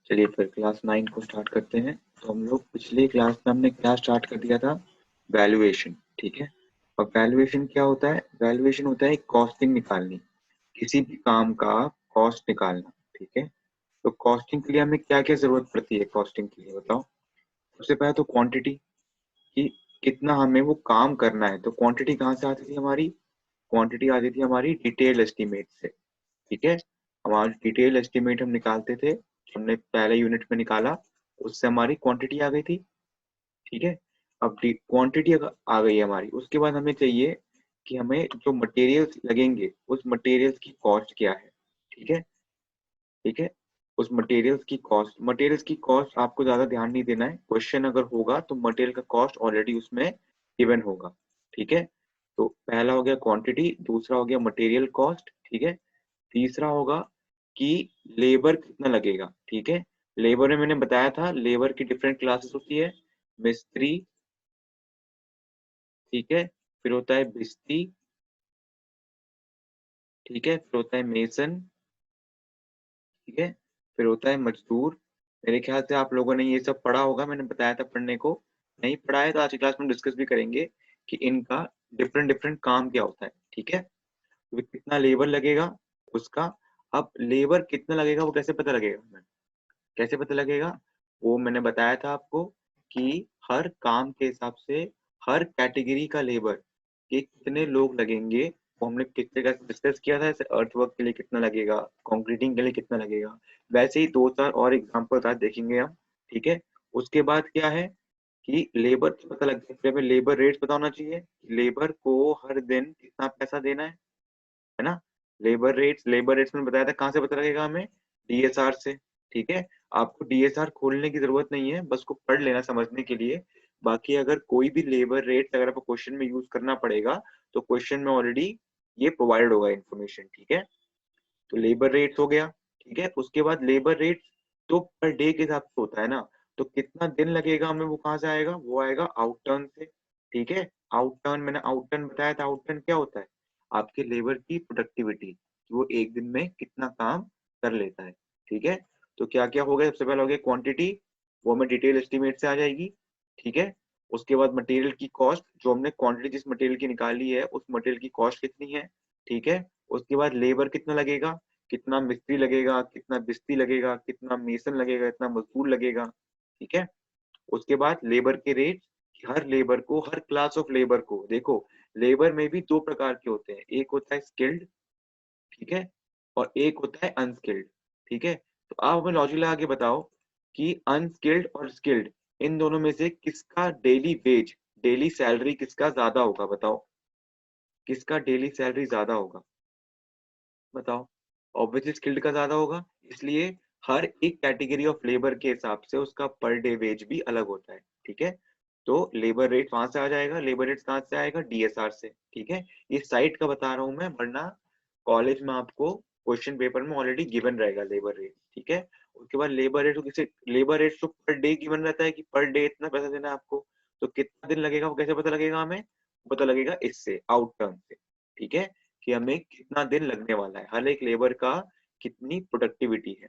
चलिए फिर क्लास 9 को स्टार्ट करते हैं। तो हम लोग पिछले क्लास में हमने क्या स्टार्ट कर दिया था, वैल्यूएशन। ठीक है, और वैल्यूएशन क्या होता है? वैल्यूएशन होता है कॉस्टिंग निकालनी, किसी भी काम का कॉस्ट निकालना। ठीक है, तो कॉस्टिंग के लिए हमें क्या क्या जरूरत पड़ती है? कॉस्टिंग के लिए बताओ। सबसे पहले तो क्वांटिटी, कि कितना हमें वो काम करना है। तो क्वांटिटी कहाँ से आती थी हमारी? क्वांटिटी आती थी हमारी डिटेल एस्टिमेट से। ठीक है, हमारा डिटेल एस्टिमेट हम निकालते थे, हमने पहले यूनिट में निकाला, उससे हमारी क्वांटिटी आ गई थी। ठीक है, अब क्वांटिटी आ गई है हमारी, उसके बाद हमें चाहिए कि हमें जो मटेरियल्स लगेंगे उस मटेरियल्स की कॉस्ट क्या है। ठीक है, ठीक है, उस मटेरियल्स की कॉस्ट आपको ज्यादा ध्यान नहीं देना है। क्वेश्चन अगर होगा तो मटेरियल का कॉस्ट ऑलरेडी उसमें गिवन होगा। ठीक है, तो पहला हो गया क्वांटिटी, दूसरा हो गया मटेरियल कॉस्ट। ठीक है, तीसरा होगा कि लेबर कितना लगेगा। ठीक है, लेबर में मैंने बताया था लेबर की डिफरेंट क्लासेस होती है। मिस्त्री, ठीक है, फिर होता है भिस्ती, ठीक है, फिर होता है मेसन, ठीक है, फिर होता है मजदूर। मेरे ख्याल से आप लोगों ने ये सब पढ़ा होगा, मैंने बताया था पढ़ने को। नहीं पढ़ा है तो आज की क्लास में डिस्कस भी करेंगे कि इनका डिफरेंट डिफरेंट काम क्या होता है। ठीक है, तो कितना लेबर लगेगा उसका। अब लेबर कितना लगेगा वो कैसे पता लगेगा हमें? कैसे पता लगेगा? वो मैंने बताया था आपको कि हर काम के हिसाब से हर कैटेगरी का लेबर के कितने लोग लगेंगे, वो हमने कितने का डिस्कस किया था। जैसे अर्थवर्क के लिए कितना लगेगा, कंक्रीटिंग के लिए कितना लगेगा, वैसे ही दो चार और एग्जाम्पल आज देखेंगे हम। ठीक है, उसके बाद क्या है कि लेबर पता लग गया, फिर हमें लेबर रेट पता होना चाहिए, लेबर को हर दिन कितना पैसा देना है ना। लेबर रेट्स में बताया था, कहाँ से पता लगेगा हमें? डीएसआर से। ठीक है, आपको डीएसआर खोलने की जरूरत नहीं है, बस को पढ़ लेना समझने के लिए। बाकी अगर कोई भी लेबर रेट अगर आपको क्वेश्चन में यूज करना पड़ेगा तो क्वेश्चन में ऑलरेडी ये प्रोवाइड होगा इन्फॉर्मेशन। ठीक है, तो लेबर रेट्स हो गया। ठीक है, उसके बाद लेबर रेट तो पर डे के हिसाब से होता है ना, तो कितना दिन लगेगा हमें वो कहाँ से आएगा? वो आएगा आउट टर्न से। ठीक है, आउट टर्न मैंने आउट टर्न बताया था। आउट टर्न क्या होता है? आपके लेबर की प्रोडक्टिविटी, वो एक दिन में कितना काम कर लेता है। ठीक है, तो क्या क्या हो गया? सबसे पहले हो गया क्वांटिटी, वो हमें डिटेल एस्टिमेट से आ जाएगी। ठीक है, उसके बाद मटेरियल की कॉस्ट, जो हमने क्वांटिटी जिस मटेरियल की निकाली है उस मटेरियल की कॉस्ट कितनी है। ठीक है, उसके बाद लेबर कितना लगेगा, कितना मिस्त्री लगेगा, कितना बिस्ती लगेगा, कितना मेसन लगेगा, कितना मजदूर लगेगा। ठीक है, उसके बाद लेबर के रेट, हर लेबर को, हर क्लास ऑफ लेबर को देखो, लेबर में भी दो प्रकार के होते हैं, एक होता है स्किल्ड, ठीक है, और एक होता है अनस्किल्ड। ठीक है, तो आप हमें लॉजिक लगा के बताओ कि अनस्किल्ड और स्किल्ड, इन दोनों में से किसका डेली वेज, डेली सैलरी किसका ज्यादा होगा? बताओ, किसका डेली सैलरी ज्यादा होगा? बताओ। ऑब्वियसली स्किल्ड का ज्यादा होगा, इसलिए हर एक कैटेगरी ऑफ लेबर के हिसाब से उसका पर डे वेज भी अलग होता है। ठीक है, तो लेबर रेट वहां से आ जाएगा, लेबर रेट कहाँ से आएगा? डीएसआर से। ठीक है, ये साइट का बता रहा हूं मैं, वरना कॉलेज में आपको क्वेश्चन पेपर में ऑलरेडी गिवन रहेगा लेबर रेट। ठीक है, उसके बाद लेबर रेट को किसे, लेबर रेट तो पर डे गिवन रहता है कि पर डे इतना पैसा देना है आपको, तो कितना दिन लगेगा वो कैसे पता लगेगा हमें? पता लगेगा इससे, आउट टर्म से। ठीक है, कि हमें कितना दिन लगने वाला है, हर एक लेबर का कितनी प्रोडक्टिविटी है।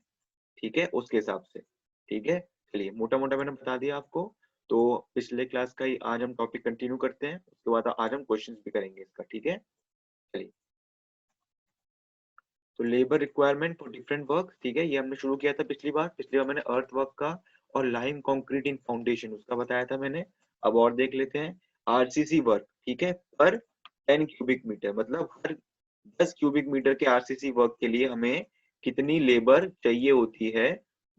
ठीक है, उसके हिसाब से। ठीक है, चलिए मोटा मोटा मैंने बता दिया आपको। तो पिछले क्लास का ही आज हम टॉपिक कंटिन्यू करते हैं, उसके बाद आज हम क्वेश्चंस भी करेंगे इसका। ठीक है, चलिए। तो labour requirement for different work, ठीक है, ये हमने शुरू किया था पिछली बार मैंने अर्थ वर्क का और लाइम कंक्रीट इन फाउंडेशन उसका बताया था मैंने। अब और देख लेते हैं आरसीसी वर्क। ठीक है, पर 10 क्यूबिक मीटर, मतलब हर 10 क्यूबिक मीटर के आरसीसी वर्क के लिए हमें कितनी लेबर चाहिए होती है,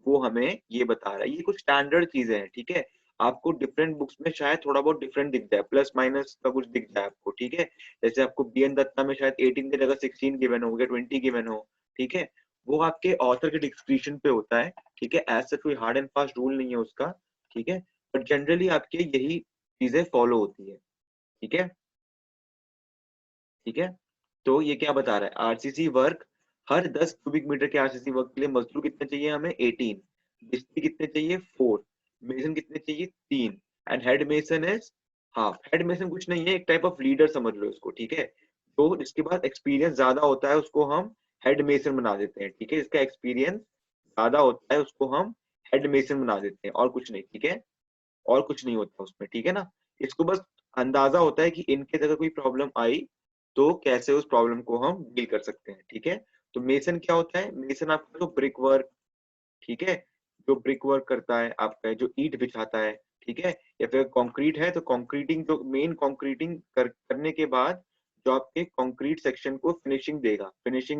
वो हमें ये बता रहा है। ये कुछ स्टैंडर्ड चीजें हैं। ठीक है, आपको डिफरेंट बुक्स में शायद थोड़ा बहुत डिफरेंट दिख जाए, प्लस माइनस का कुछ दिख जाए आपको। ठीक है, जैसे आपको बीएन दत्ता में शायद 18 की जगह 16 गिवन हो, 20 गिवन हो। ठीक है, वो आपके ऑथर के डिस्क्रिप्शन पे होता है। ठीक है, ऐसा कोई हार्ड एंड फास्ट रूल नहीं है उसका। ठीक है, बट जनरली आपके यही चीजें फॉलो होती है। ठीक है, ठीक है, तो ये क्या बता रहा है? आरसीसी वर्क, हर 10 क्यूबिक मीटर के आरसीसी वर्क के लिए मजदूर कितने चाहिए हमें? 18। मिस्त्री कितने चाहिए? 4। मेसन कितने चाहिए? 3। And head mason is half. Head mason कुछ नहीं है, एक टाइप ऑफ लीडर समझ लो इसको। ठीक है, तो इसके बाद एक्सपीरियंस ज्यादा होता है उसको हम हेड मेसन बना देते हैं। ठीक है, इसका एक्सपीरियंस ज्यादा होता है उसको हम हेड मेसन बना देते हैं, और कुछ नहीं, ठीक है, और कुछ नहीं होता उसमें, ठीक है ना। इसको बस अंदाजा होता है कि इनके अगर कोई प्रॉब्लम आई तो कैसे उस प्रॉब्लम को हम डील कर सकते हैं, ठीक है। तो मेसन क्या होता है, मेसन आपका जो ब्रिक वर्क, ठीक है, जो ब्रिक वर्क करता है आपका, जो ईंट बिछाता है, ठीक है, या फिर कंक्रीट है तो कंक्रीटिंग, जो मेन कंक्रीटिंग करने के बाद जो आपके कंक्रीट सेक्शन को फिनिशिंग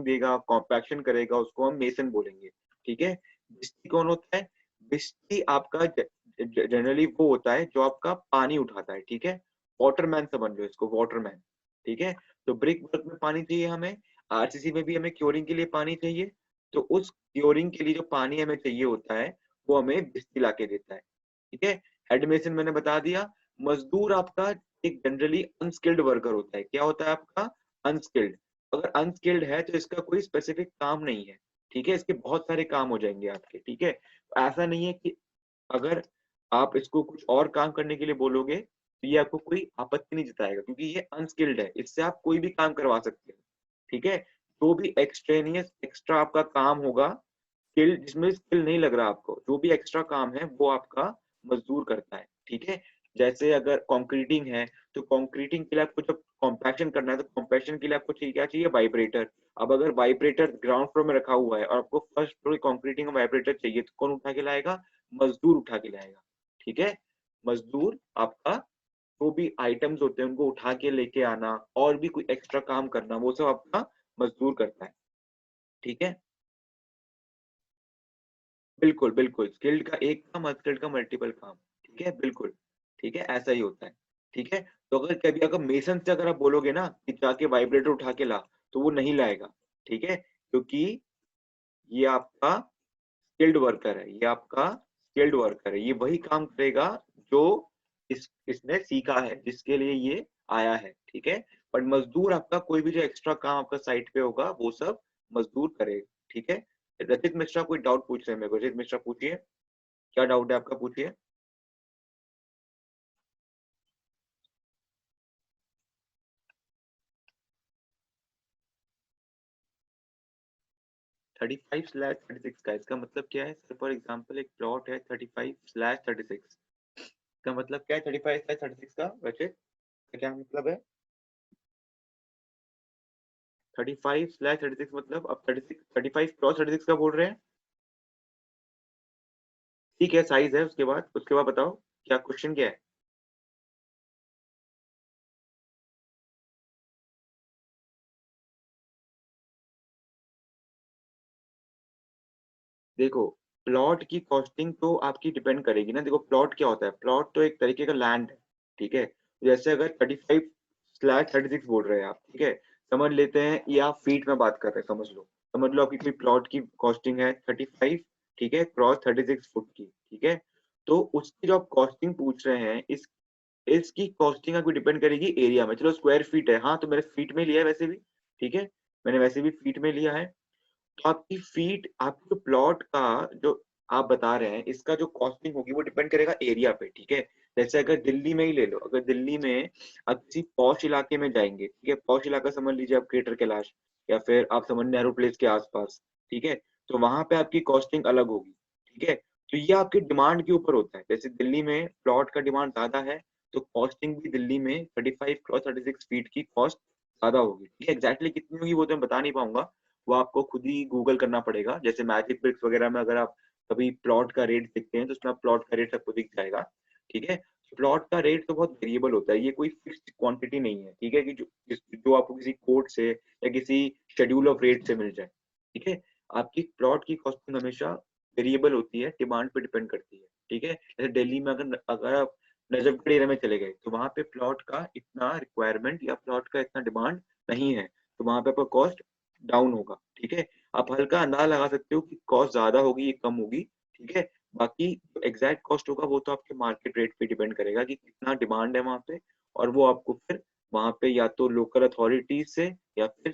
देगा, कॉम्पैक्शन करेगा, उसको हम मेसन बोलेंगे, ठीक है। मिस्त्री कौन होता है, मिस्त्री आपका जनरली वो होता है जो आपका पानी उठाता है, ठीक है, वाटरमैन समझ लो इसको, वाटरमैन, ठीक है। तो ब्रिक वर्क में पानी चाहिए हमें, आरसीसी में भी हमें क्योरिंग के लिए पानी चाहिए, तो उस क्योरिंग के लिए जो पानी हमें चाहिए होता है वो हमें मिस्त्री ला के देता है, ठीक है। हेड मेसन मैंने बता दिया। मजदूर आपका एक जनरली अनस्किल्ड वर्कर होता है, क्या होता है आपका, अनस्किल्ड। अगर अनस्किल्ड है तो इसका कोई स्पेसिफिक काम नहीं है, ठीक है, इसके बहुत सारे काम हो जाएंगे आपके, ठीक है। ऐसा नहीं है कि अगर आप इसको कुछ और काम करने के लिए बोलोगे तो ये आपको कोई आपत्ति नहीं जताएगा, क्योंकि ये अनस्किल्ड है, इससे आप कोई भी काम करवा सकते हो, ठीक है। जो भी एक्सट्रेनियस एक्स्ट्रा आपका काम होगा, स्किल जिसमें स्किल नहीं लग रहा आपको, जो भी एक्स्ट्रा काम है वो आपका मजदूर करता है, ठीक है। जैसे अगर कंक्रीटिंग है तो कंक्रीटिंग के लिए आपको जब कॉम्पैक्शन करना है तो कॉम्पैक्शन के लिए आपको चाहिए, क्या चाहिए, वाइब्रेटर। अब अगर वाइब्रेटर ग्राउंड फ्लोर में रखा हुआ है और आपको फर्स्ट फ्लोर कंक्रीटिंग का वाइब्रेटर चाहिए तो कौन उठा के लाएगा, मजदूर उठा के लाएगा, ठीक है। मजदूर आपका जो भी आइटम्स होते हैं उनको उठा के लेके आना और भी कोई एक्स्ट्रा काम करना, वो सब आपका मजदूर करता है, ठीक है। बिल्कुल बिल्कुल, स्किल्ड का एक काम, अनस्किल्ड का मल्टीपल काम, ठीक है, बिल्कुल, ठीक है, ऐसा ही होता है, ठीक है। तो अगर कभी अगर मेसन से अगर आप बोलोगे ना कि जाके वाइब्रेटर उठा के ला, तो वो नहीं लाएगा, ठीक है, क्योंकि ये आपका स्किल्ड वर्कर है, ये आपका स्किल्ड वर्कर है, ये वही काम करेगा जो इसने सीखा है, जिसके लिए ये आया है, ठीक है। पर मजदूर आपका कोई भी जो एक्स्ट्रा काम आपका साइट पे होगा वो सब मजदूर करेगा, ठीक है। रचित मिश्रा कोई डाउट पूछ रहे हैं मेरे को, रचित मिश्रा पूछिए, क्या डाउट है आपका, पूछिए। 35/36 का इसका मतलब क्या है सर? फॉर एग्जाम्पल एक प्लॉट है 35/36, का मतलब क्या है 35/36 का वैसे, क्या मतलब है? 35/36 मतलब अब 36, 35 क्रॉस 36 का बोल रहे हैं, ठीक है, साइज है, उसके बाद बताओ क्या क्वेश्चन क्या है। देखो, प्लॉट की कॉस्टिंग तो आपकी डिपेंड करेगी ना। देखो प्लॉट क्या होता है, प्लॉट तो एक तरीके का लैंड है, ठीक है। जैसे अगर 35/36 बोल रहे हैं आप, ठीक है, समझ लेते हैं, ये आप फीट में बात कर रहे हैं, समझ लो आपकी कोई प्लॉट की कॉस्टिंग है 35, ठीक है, क्रॉस 36 फुट की, ठीक है। तो उसकी जो आप कॉस्टिंग पूछ रहे हैं, इसकी कॉस्टिंग आपको डिपेंड करेगी एरिया में। चलो स्क्वायर फीट है, हाँ तो मैंने फीट में लिया है वैसे भी, ठीक है, मैंने वैसे भी फीट में लिया है। तो आपकी फीट, आपके प्लॉट का जो आप बता रहे हैं, इसका जो कॉस्टिंग होगी वो डिपेंड करेगा एरिया पे, ठीक है। जैसे अगर दिल्ली में ही ले लो, अगर दिल्ली में आप किसी पॉश इलाके में जाएंगे, ठीक है, पॉश इलाका समझ लीजिए आप ग्रेटर कैलाश, या फिर आप समझ नेहरू प्लेस के आसपास, ठीक है, तो वहां पे आपकी कॉस्टिंग अलग होगी, ठीक है। तो ये आपकी डिमांड के ऊपर होता है, जैसे दिल्ली में प्लॉट का डिमांड ज्यादा है तो कॉस्टिंग भी दिल्ली में 35 क्रॉस 36 फीट की कॉस्ट ज्यादा होगी, ठीक है। एग्जैक्टली कितनी होगी वो तो मैं बता नहीं पाऊंगा, वो आपको खुद ही गूगल करना पड़ेगा। जैसे मैजिक ब्रिक्स वगैरह में अगर आप कभी प्लॉट का रेट देखते हैं तो उसमें प्लॉट का रेट आपको दिख जाएगा, ठीक है। प्लॉट का रेट तो बहुत वेरिएबल होता है, ये कोई फिक्स्ड क्वांटिटी नहीं है, ठीक है, कि जो आपको किसी कोड से या किसी शेड्यूल ऑफ रेट से मिल जाए, ठीक है। आपकी प्लॉट की कॉस्टिंग हमेशा वेरिएबल होती है, डिमांड पे डिपेंड करती है, ठीक है। जैसे दिल्ली में अगर आप नजफगढ़ एरिया में चले गए तो वहां पे प्लॉट का इतना रिक्वायरमेंट या प्लॉट का इतना डिमांड नहीं है, तो वहां पे आपका कॉस्ट डाउन होगा, ठीक है। आप हल्का अंदाजा लगा सकते हो कि कॉस्ट ज्यादा होगी या कम होगी, ठीक है। बाकी जो एग्जैक्ट कॉस्ट होगा वो तो आपके मार्केट रेट पे डिपेंड करेगा कि कितना डिमांड है वहां पे, और वो आपको फिर वहां पे या तो लोकल अथॉरिटीज से या फिर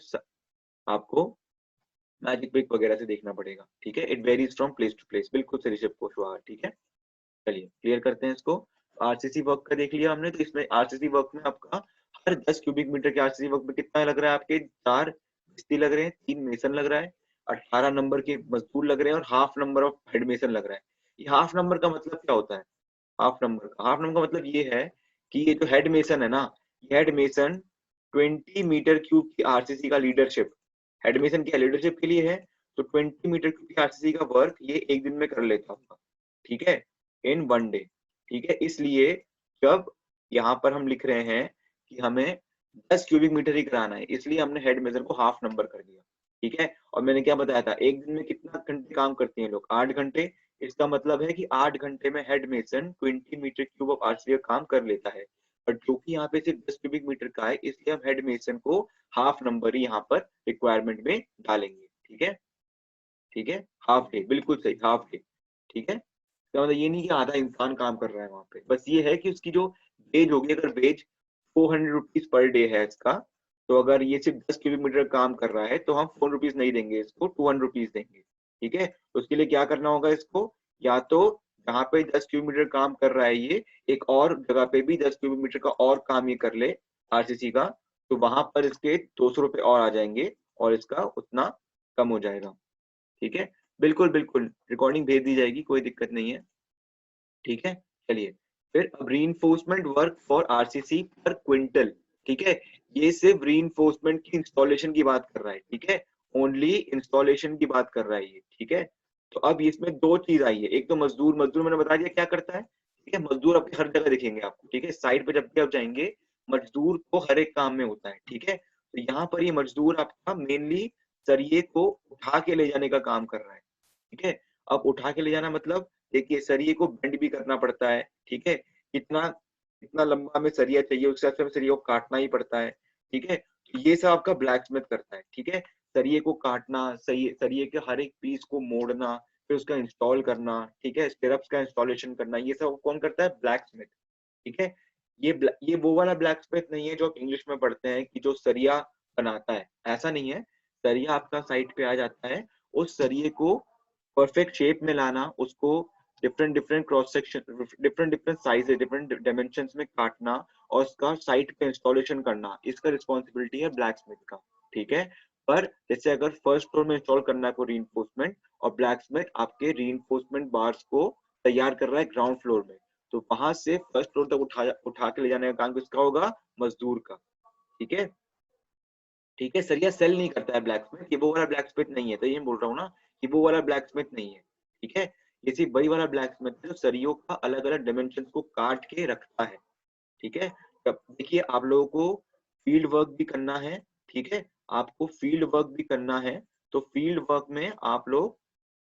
आपको मैजिक ब्रिक वगैरह से देखना पड़ेगा, ठीक है। It varies from place to place, बिल्कुल सही ऋषभ कुशवाहा, ठीक है। चलिए क्लियर करते हैं इसको। आरसीसी वर्क का देख लिया हमने, तो इसमें आरसीसी वर्क में आपका हर 10 क्यूबिक मीटर के आरसीसी वर्क में कितना लग रहा है, आपके 4 मिस्त्री लग रहे हैं, 3 मेसन लग रहा है, 18 नंबर के मजदूर लग रहे हैं और half number of head mason लग रहा है। ये हाफ नंबर का मतलब क्या होता है? हाफ नंबर का मतलब ये है कि ये जो हेड मेसन है ना, ये हेड मेसन 20 मीटर क्यूब की आरसीसी का लीडरशिप, हेड मेसन की लीडरशिप के लिए है, तो 20 मीटर क्यूब की आरसीसी का वर्क ये एक दिन में कर लेता होगा, ठीक है, इन 1 डे। ठीक है, इसलिए जब यहाँ पर हम लिख रहे हैं कि हमें 10 क्यूबिक मीटर ही कराना है, इसलिए हमने हेड मेसन को हाफ नंबर कर दिया। ठीक है, और मैंने क्या बताया था, एक दिन में कितना घंटे काम करते हैं लोग? 8 घंटे। इसका मतलब है कि 8 घंटे में head mason 20 metre cube of RCC का काम कर लेता है, बट जो कि यहाँ पे सिर्फ 10 क्यूबिक मीटर का है, इसलिए हम हेड मेसन को हाफ नंबर ही यहाँ पर रिक्वायरमेंट में डालेंगे। ठीक है, ठीक है, हाफ डे, बिल्कुल सही, हाफ डे। ठीक है, तो मतलब ये नहीं कि आधा इंसान काम कर रहा है वहां पे, बस ये है कि उसकी जो वेज होगी, अगर वेज 400 रुपीज पर डे है इसका, तो अगर ये सिर्फ 10 किलोमीटर काम कर रहा है तो हम 4 रुपीज नहीं देंगे इसको, 200 रुपीज देंगे। ठीक है, तो उसके लिए क्या करना होगा इसको, या तो जहाँ पे 10 किलोमीटर काम कर रहा है ये, एक और जगह पे भी 10 किलोमीटर का और काम ये कर ले आरसीसी का, तो वहां पर इसके 200 रुपये और आ जाएंगे और इसका उतना कम हो जाएगा। ठीक है, बिल्कुल बिल्कुल, रिकॉर्डिंग भेज दी जाएगी, कोई दिक्कत नहीं है। ठीक है, चलिए, फिर अब रीइंफोर्समेंट वर्क फॉर आरसीसी पर क्विंटल। ठीक है, ये सिर्फ रीइंफोर्समेंट की इंस्टॉलेशन की बात कर रहा है। ठीक है, ओनली इंस्टॉलेशन की बात कर रहा है ये। ठीक है, तो अब इसमें दो चीज आई है, एक तो मजदूर, मजदूर मैंने बता दिया क्या करता है। ठीक है, मजदूर आपके हर जगह दिखेंगे आपको। ठीक है, साइड पे जब भी आप जाएंगे, मजदूर को हर एक काम में होता है। ठीक है, तो यहाँ पर ये मजदूर आपका मेनली सरिये को उठा के ले जाने का काम कर रहा है। ठीक है, अब उठा के ले जाना मतलब, देखिए सरिये को बेंड भी करना पड़ता है। ठीक है, कितना कितना लंबा हमें सरिया चाहिए, उस हिसाब से हमें सरिया को काटना ही पड़ता है। ठीक है, तो ये सब आपका ब्लैक स्मिथ करता है। ठीक है, सरिये को काटना, सही सरिये के हर एक पीस को मोड़ना, फिर उसका इंस्टॉल करना। ठीक है, स्टिरप्स का इंस्टॉलेशन करना, ये सब कौन करता है? Black Smith. ठीक है, ये वो वाला ब्लैक स्मिथ नहीं है जो आप इंग्लिश में पढ़ते हैं कि जो सरिया बनाता है, ऐसा नहीं है। सरिया आपका साइट पे आ जाता है, उस सरिये को परफेक्ट शेप में लाना, उसको different different cross section, different different size, different dimension में काटना और उसका साइट पे इंस्टॉलेशन करना, इसका रिस्पॉन्सिबिलिटी है ब्लैक स्मिथ का। ठीक है, पर जैसे अगर फर्स्ट फ्लोर में इंस्टॉल करना है कोई रीइंफोर्समेंट, और ब्लैक स्मिथ आपके रीइंफोर्समेंट बार्स को तैयार कर रहा है ग्राउंड फ्लोर में, तो वहां से फर्स्ट फ्लोर तक उठा के ले जाने का काम किसका होगा? मजदूर का। ठीक है, ठीक है, सरिया सेल नहीं करता है ब्लैक स्मिथ, ये वो वाला ब्लैक स्मिथ नहीं है, तो ये बोल रहा हूँ ना कि वो वाला ब्लैक स्मिथ नहीं है। ठीक है, ये सिर्फ वही वाला ब्लैक स्मिथ है जो सरियों का अलग अलग डायमेंशन को काट के रखता है। ठीक है, तब देखिए आप लोगों को फील्ड वर्क भी करना है। ठीक है, आपको फील्ड वर्क भी करना है, तो फील्ड वर्क में आप लोग,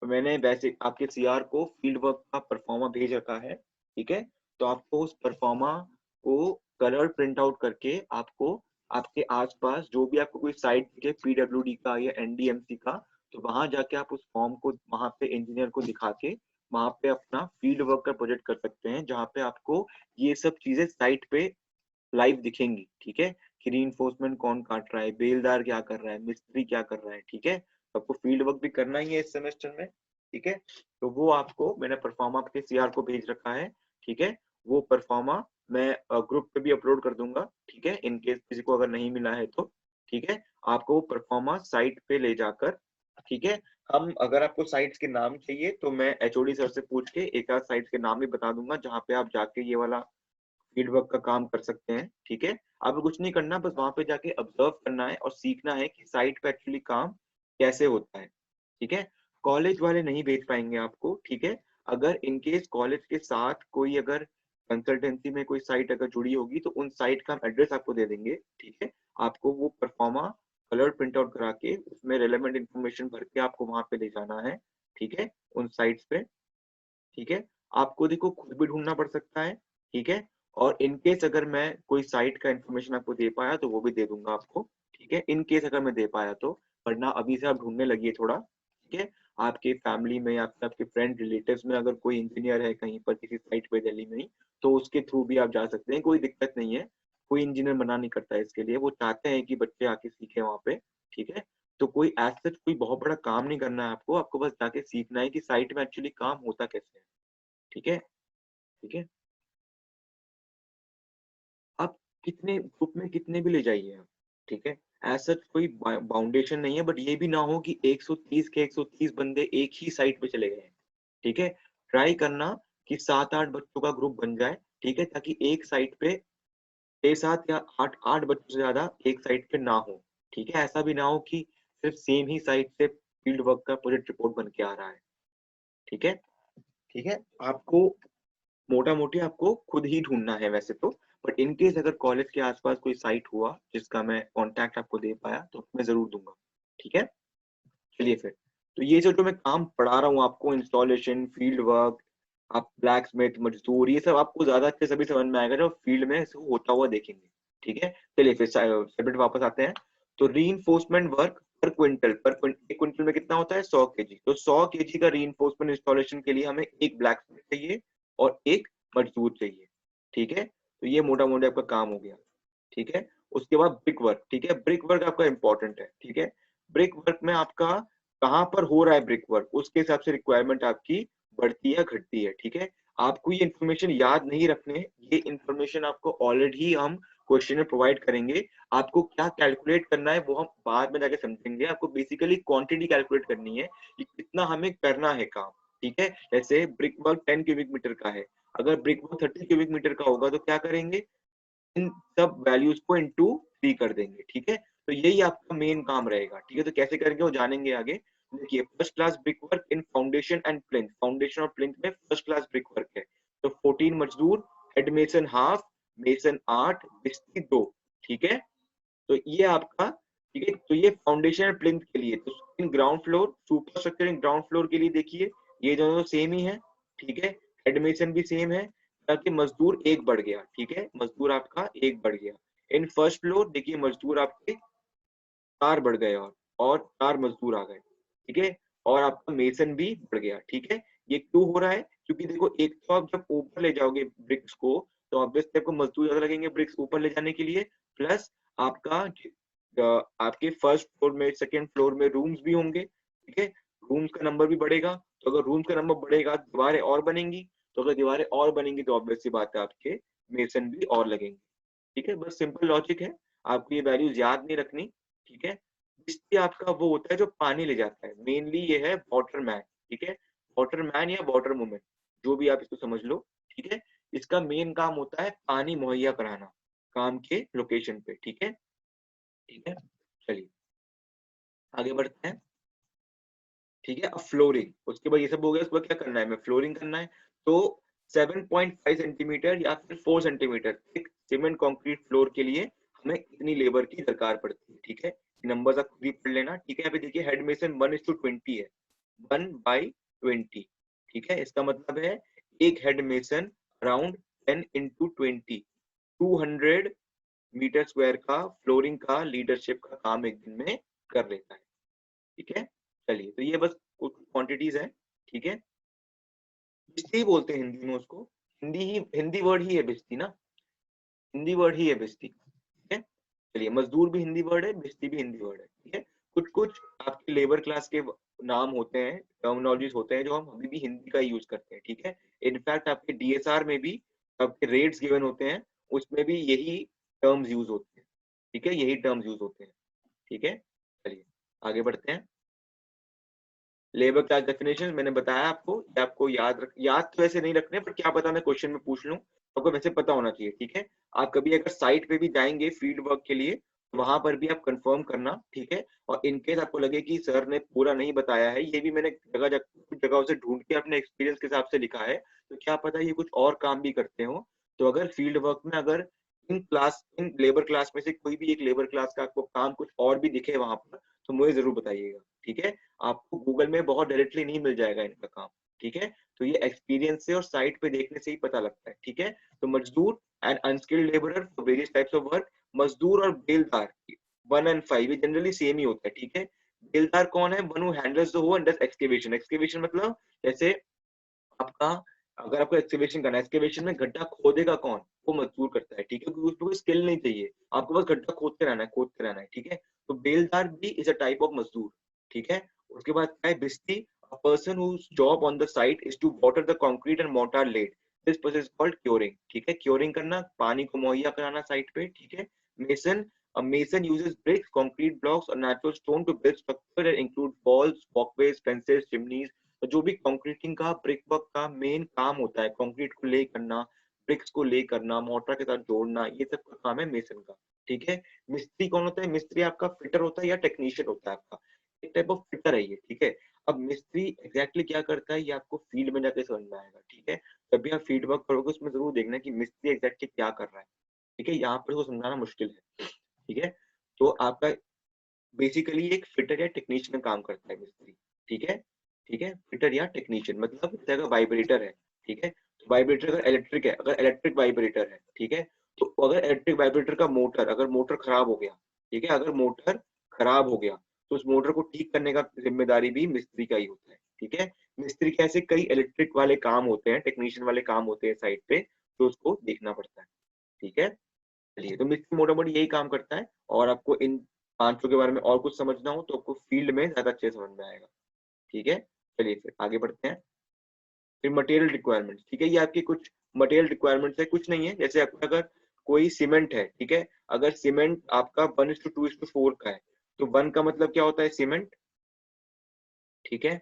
मैंने वैसे आपके सीआर को फील्ड वर्क का परफॉर्मा भेज रखा है। ठीक है, तो आपको उस परफॉर्मा को कलर प्रिंट आउट करके आपको आपके आसपास जो भी आपको कोई साइट दिखे पीडब्ल्यूडी का या एनडीएमसी का, तो वहां जाके आप उस फॉर्म को वहां पे इंजीनियर को दिखा के वहां पे अपना फील्ड वर्क का प्रोजेक्ट कर सकते हैं, जहाँ पे आपको ये सब चीजें साइट पे लाइव दिखेंगी। ठीक है, कि रीइंफोर्समेंट कौन काट रहा है, बेलदार क्या कर रहा है, मिस्त्री क्या कर रहा है। ठीक है, तो आपको फील्ड वर्क भी करना ही है इस सेमेस्टर में। ठीक है, तो वो आपको मैंने परफॉर्मा आपके सीआर को भेज रखा है। ठीक है, वो परफॉर्मा मैं ग्रुप पे भी अपलोड कर दूंगा। ठीक है, इन केस किसी को अगर नहीं मिला है तो। ठीक है, आपको वो परफॉर्मा साइट पे ले जाकर, ठीक है, हम अगर आपको साइट्स के नाम चाहिए तो मैं एचओडी सर से पूछ के एक आध साइट्स के नाम भी बता दूंगा, जहाँ पे आप जाके ये वाला फील्ड वर्क का काम कर सकते हैं। ठीक है, आपको कुछ नहीं करना, बस वहां पे जाके ऑब्जर्व करना है और सीखना है कि साइट पे एक्चुअली काम कैसे होता है। ठीक है, कॉलेज वाले नहीं भेज पाएंगे आपको। ठीक है, अगर इनकेस कॉलेज के साथ कोई अगर कंसल्टेंसी में कोई साइट अगर जुड़ी होगी तो उन साइट का हम एड्रेस आपको दे देंगे। ठीक है, आपको वो परफॉर्मा कलर प्रिंट आउट करा के उसमें रेलेवेंट इंफॉर्मेशन भर के आपको वहां पे ले जाना है। ठीक है, उन साइट्स पे। ठीक है, आपको देखो खुद भी ढूंढना पड़ सकता है। ठीक है, और इन केस अगर मैं कोई साइट का इंफॉर्मेशन आपको दे पाया तो वो भी दे दूंगा आपको। ठीक है, इन केस अगर मैं दे पाया तो, वरना अभी से आप ढूंढने लगिए थोड़ा। ठीक है, आपके फैमिली में या फिर आपके फ्रेंड रिलेटिव्स में अगर कोई इंजीनियर है कहीं पर किसी साइट पे दिल्ली में ही, तो उसके थ्रू भी आप जा सकते हैं, कोई दिक्कत नहीं है। कोई इंजीनियर मना नहीं करता है इसके लिए, वो चाहते हैं कि बच्चे आके सीखे वहाँ पे। ठीक है, तो कोई एज सच कोई बहुत बड़ा काम नहीं करना है आपको, आपको बस जाके सीखना है कि साइट में एक्चुअली काम होता कैसे है। ठीक है, ठीक है, आप कितने ग्रुप में कितने भी ले जाइए आप। ठीक है, ऐसा कोई बाउंडेशन नहीं है, बट ये भी ना हो कि 130 के 130 बंदे एक ही साइट पे चले गए हैं। ठीक है, ट्राई करना कि 7-8 बच्चों का ग्रुप बन जाए, ठीक है, ताकि एक साइड पे 6-7 या 8 बच्चों से ज्यादा एक साइड पे ना हो, ठीक है। ऐसा भी ना हो कि सिर्फ सेम ही साइड से फील्ड वर्क का प्रोजेक्ट रिपोर्ट बन के आ रहा है, ठीक है। ठीक है, आपको मोटा मोटी आपको खुद ही ढूंढना है वैसे तो, बट इन केस अगर कॉलेज के आसपास कोई साइट हुआ जिसका मैं कांटेक्ट आपको दे पाया तो मैं जरूर दूंगा, ठीक है। चलिए फिर, तो ये जो मैं काम पढ़ा रहा हूँ आपको, इंस्टॉलेशन, फील्ड वर्क, आप ब्लैक स्मिथ, मजदूर, ये सब आपको ज्यादा अच्छे सभी समझ में आएगा जब फील्ड में इसको होता हुआ देखेंगे, ठीक है। चलिए फिर सब्जेक्ट वापस आते हैं। तो रीइंफोर्समेंट वर्क पर क्विंटल, एक क्विंटल में कितना होता है, 100 kg। तो 100 kg का रीइंफोर्समेंट इंस्टॉलेशन के लिए हमें एक ब्लैक स्मिथ चाहिए और एक मजदूर चाहिए, ठीक है। तो ये मोटा मोटा आपका काम हो गया, ठीक है। उसके बाद ब्रिक वर्क, ठीक है, ब्रिक वर्क आपका इंपॉर्टेंट है, ठीक है। ब्रिक वर्क में आपका कहाँ पर हो रहा है ब्रिक वर्क, उसके हिसाब से रिक्वायरमेंट आपकी बढ़ती है घटती है, ठीक है। आपको ये इन्फॉर्मेशन याद नहीं रखने, ये इन्फॉर्मेशन आपको ऑलरेडी हम क्वेश्चन में प्रोवाइड करेंगे। आपको क्या कैलकुलेट करना है वो हम बाद में जाके समझेंगे। आपको बेसिकली क्वांटिटी कैलकुलेट करनी है कि कितना हमें करना है काम, ठीक है। जैसे ब्रिक वर्क 10 क्यूबिक मीटर का है, अगर ब्रिक वर्क 30 क्यूबिक मीटर का होगा तो क्या करेंगे, इन सब वैल्यूज को इनटू 3 कर देंगे, ठीक है। तो यही आपका मेन काम रहेगा, ठीक है। तो कैसे करेंगे वो जानेंगे आगे। देखिए, first class brick work in foundation and plinth, foundation और प्लिंथ में फर्स्ट क्लास ब्रिक वर्क है। तो 14 मजदूर, हेड मेसन हाफ, मेसन 8, मिस्त्री 2, ठीक है। तो ये आपका, ठीक है। तो ये फाउंडेशन एंड प्लिंथ के लिए। तो in ground floor, super structure in ground floor के लिए देखिए ये दोनों सेम ही है, ठीक है। एडमिशन भी सेम है, ताकि मजदूर एक बढ़ गया, ठीक है, मजदूर आपका एक बढ़ गया। इन फर्स्ट फ्लोर देखिए मजदूर आपके 4 बढ़ गए और 4 मजदूर आ गए, ठीक है। और आपका मेसन भी बढ़ गया, ठीक है। ये क्यों हो रहा है, क्योंकि देखो एक तो आप जब ऊपर ले जाओगे ब्रिक्स को तो ऑब्वियसली आपको मजदूर ज्यादा लगेंगे ब्रिक्स ऊपर ले जाने के लिए, प्लस आपका आपके फर्स्ट फ्लोर में सेकंड फ्लोर में रूम्स भी होंगे, ठीक है। रूम्स का नंबर भी बढ़ेगा, तो अगर रूम्स का नंबर बढ़ेगा दीवारें और बनेंगी, तो अगर दीवारें और बनेंगी तो ऑब्वियस सी बात है आपके मेसन भी और लगेंगे, ठीक है। बस सिंपल लॉजिक है, आपको ये वैल्यूज याद नहीं रखनी, ठीक है। इसलिए आपका वो होता है जो पानी ले जाता है, मेनली ये है वाटरमैन, ठीक है। वाटरमैन या वाटर वुमन, जो भी आप इसको समझ लो, ठीक है। इसका मेन काम होता है पानी मुहैया कराना काम के लोकेशन पे, ठीक है, ठीक है। चलिए आगे बढ़ते हैं, ठीक है। अब फ्लोरिंग, उसके बाद ये सब हो गया, उसके बाद क्या करना है, हमें फ्लोरिंग करना है। तो 7.5 सेंटीमीटर या फिर 4 सेंटीमीटर एक सीमेंट कंक्रीट फ्लोर के लिए हमें इतनी लेबर की दरकार पड़ती है, ठीक है। नंबर्स आप खुद ही पढ़ लेना, ठीक है। यहाँ पे देखिए हेड मेसन 1:20 है, 1/20, ठीक है। इसका मतलब है एक head mason around 10 × 20, 200 metre square का फ्लोरिंग का लीडरशिप का काम एक दिन में कर लेता है, ठीक है। चलिए, तो ये बस कुछ क्वांटिटीज है, ठीक है। बिस्ती बोलते हैं हिंदी में उसको, हिंदी वर्ड ही है बिस्ती ना, हिंदी वर्ड ही है बिस्ती, ठीक है। चलिए, मजदूर भी हिंदी वर्ड है, बिस्ती भी हिंदी वर्ड है, ठीक है। कुछ कुछ आपके लेबर क्लास के नाम होते हैं, टर्मिनोलॉजीज होते हैं जो हम अभी भी हिंदी का यूज करते हैं, ठीक है। इनफैक्ट आपके डीएसआर में भी आपके रेट्स गिवन होते हैं, उसमें भी यही टर्म्स यूज होते हैं, ठीक है, यही टर्म्स यूज होते हैं, ठीक है। चलिए आगे बढ़ते हैं। लेबर क्लास डेफिनेशन मैंने बताया आपको, ये आपको याद तो ऐसे नहीं रखने, पर क्या पता मैं क्वेश्चन में पूछ लूं, आपको वैसे पता होना चाहिए, ठीक है। आप कभी अगर साइट पे भी जाएंगे फील्ड वर्क के लिए, वहां पर भी आप कंफर्म करना, ठीक है। और इनकेस आपको लगे कि सर ने पूरा नहीं बताया है, ये भी मैंने जगहों से ढूंढ के अपने एक्सपीरियंस के हिसाब से लिखा है, तो क्या पता ये कुछ और काम भी करते हो। तो अगर फील्ड वर्क में अगर इन लेबर क्लास में से कोई भी एक लेबर क्लास का आपको काम कुछ और भी दिखे वहां पर, तो मुझे जरूर बताइएगा, ठीक है। आपको गूगल में बहुत डायरेक्टली नहीं मिल जाएगा इनका काम, ठीक है। तो ये एक्सपीरियंस से और साइट पे देखने से ही पता लगता है, ठीक है। तो मजदूर and unskilled labourer for various types of work, मजदूर और बेलदार 1 और 5 ये जनरली सेम ही होता है, ठीक है। बेलदार कौन है, one who handles the whole and does excavation. Excavation मतलब जैसे आपका, अगर आपको एक्सकेवेशन करना है, एक्सकेवेशन में गड्ढा खोदेगा कौन, वो मजदूर करता है, ठीक है, क्योंकि उसमें कोई स्किल नहीं चाहिए, आपको बस गड्ढा खोदते रहना है, खोदते रहना है, ठीक है। तो बेलदार भी इज अ टाइप ऑफ मजदूर, ठीक है। उसके बाद क्या है, bhisti, a person whose job on the site is to water the concrete and mortar laid, this process is called curing, ठीक है। क्योरिंग करना, पानी को मुहैया कराना साइट पे, ठीक है। Mason, a mason uses bricks, concrete blocks or natural stone to build structure that include walls, walkways, fences, chimneys, तो जो भी कंक्रीटिंग का ब्रिक वर्क का मेन काम होता है, कंक्रीट को ले करना, ब्रिक्स को ले करना, मोर्टार के साथ जोड़ना, ये सब का काम है मेसन का। ठीक है, मिस्त्री कौन होता है? मिस्त्री आपका फिटर होता है या टेक्नीशियन होता है आपका, एक टाइप ऑफ फिटर है ये। ठीक है, अब मिस्त्री एग्जैक्टली क्या करता है ये आपको फील्ड में जाके समझ में आएगा। ठीक है, जब भी आप फील्ड वर्क करोगे उसमें जरूर देखना कि मिस्त्री एग्जैक्टली क्या कर रहा है। ठीक है, यहाँ पर उसको समझाना मुश्किल है। ठीक है, तो आपका बेसिकली एक फिटर या टेक्नीशियन काम करता है मिस्त्री। ठीक है, ठीक है, फिटर या टेक्नीशियन मतलब जैसे अगर वाइब्रेटर है, ठीक है, तो वाइब्रेटर अगर इलेक्ट्रिक है, अगर इलेक्ट्रिक वाइब्रेटर है, ठीक है, तो अगर इलेक्ट्रिक वाइब्रेटर का मोटर, अगर मोटर खराब हो गया, ठीक है, अगर मोटर खराब हो गया तो उस मोटर को ठीक करने का जिम्मेदारी भी मिस्त्री का ही होता है। ठीक है, मिस्त्री के ऐसे कई इलेक्ट्रिक वाले काम होते हैं, टेक्नीशियन वाले काम होते हैं साइड पे, तो उसको देखना पड़ता है। ठीक है, चलिए, तो मिस्त्री मोटा मोटी यही काम करता है। और आपको इन पांचों के बारे में और कुछ समझना हो तो आपको फील्ड में ज्यादा अच्छे समझ में आएगा। ठीक है, चलिए फिर आगे बढ़ते हैं। फिर मटेरियल रिक्वायरमेंट्स। ठीक है, ये आपकी कुछ मटेरियल रिक्वायरमेंट्स है, कुछ नहीं है। जैसे आपका अगर कोई सीमेंट है, ठीक है, अगर सीमेंट आपका 1:2:4 का है, तो 1 का मतलब क्या होता है? सीमेंट। ठीक है,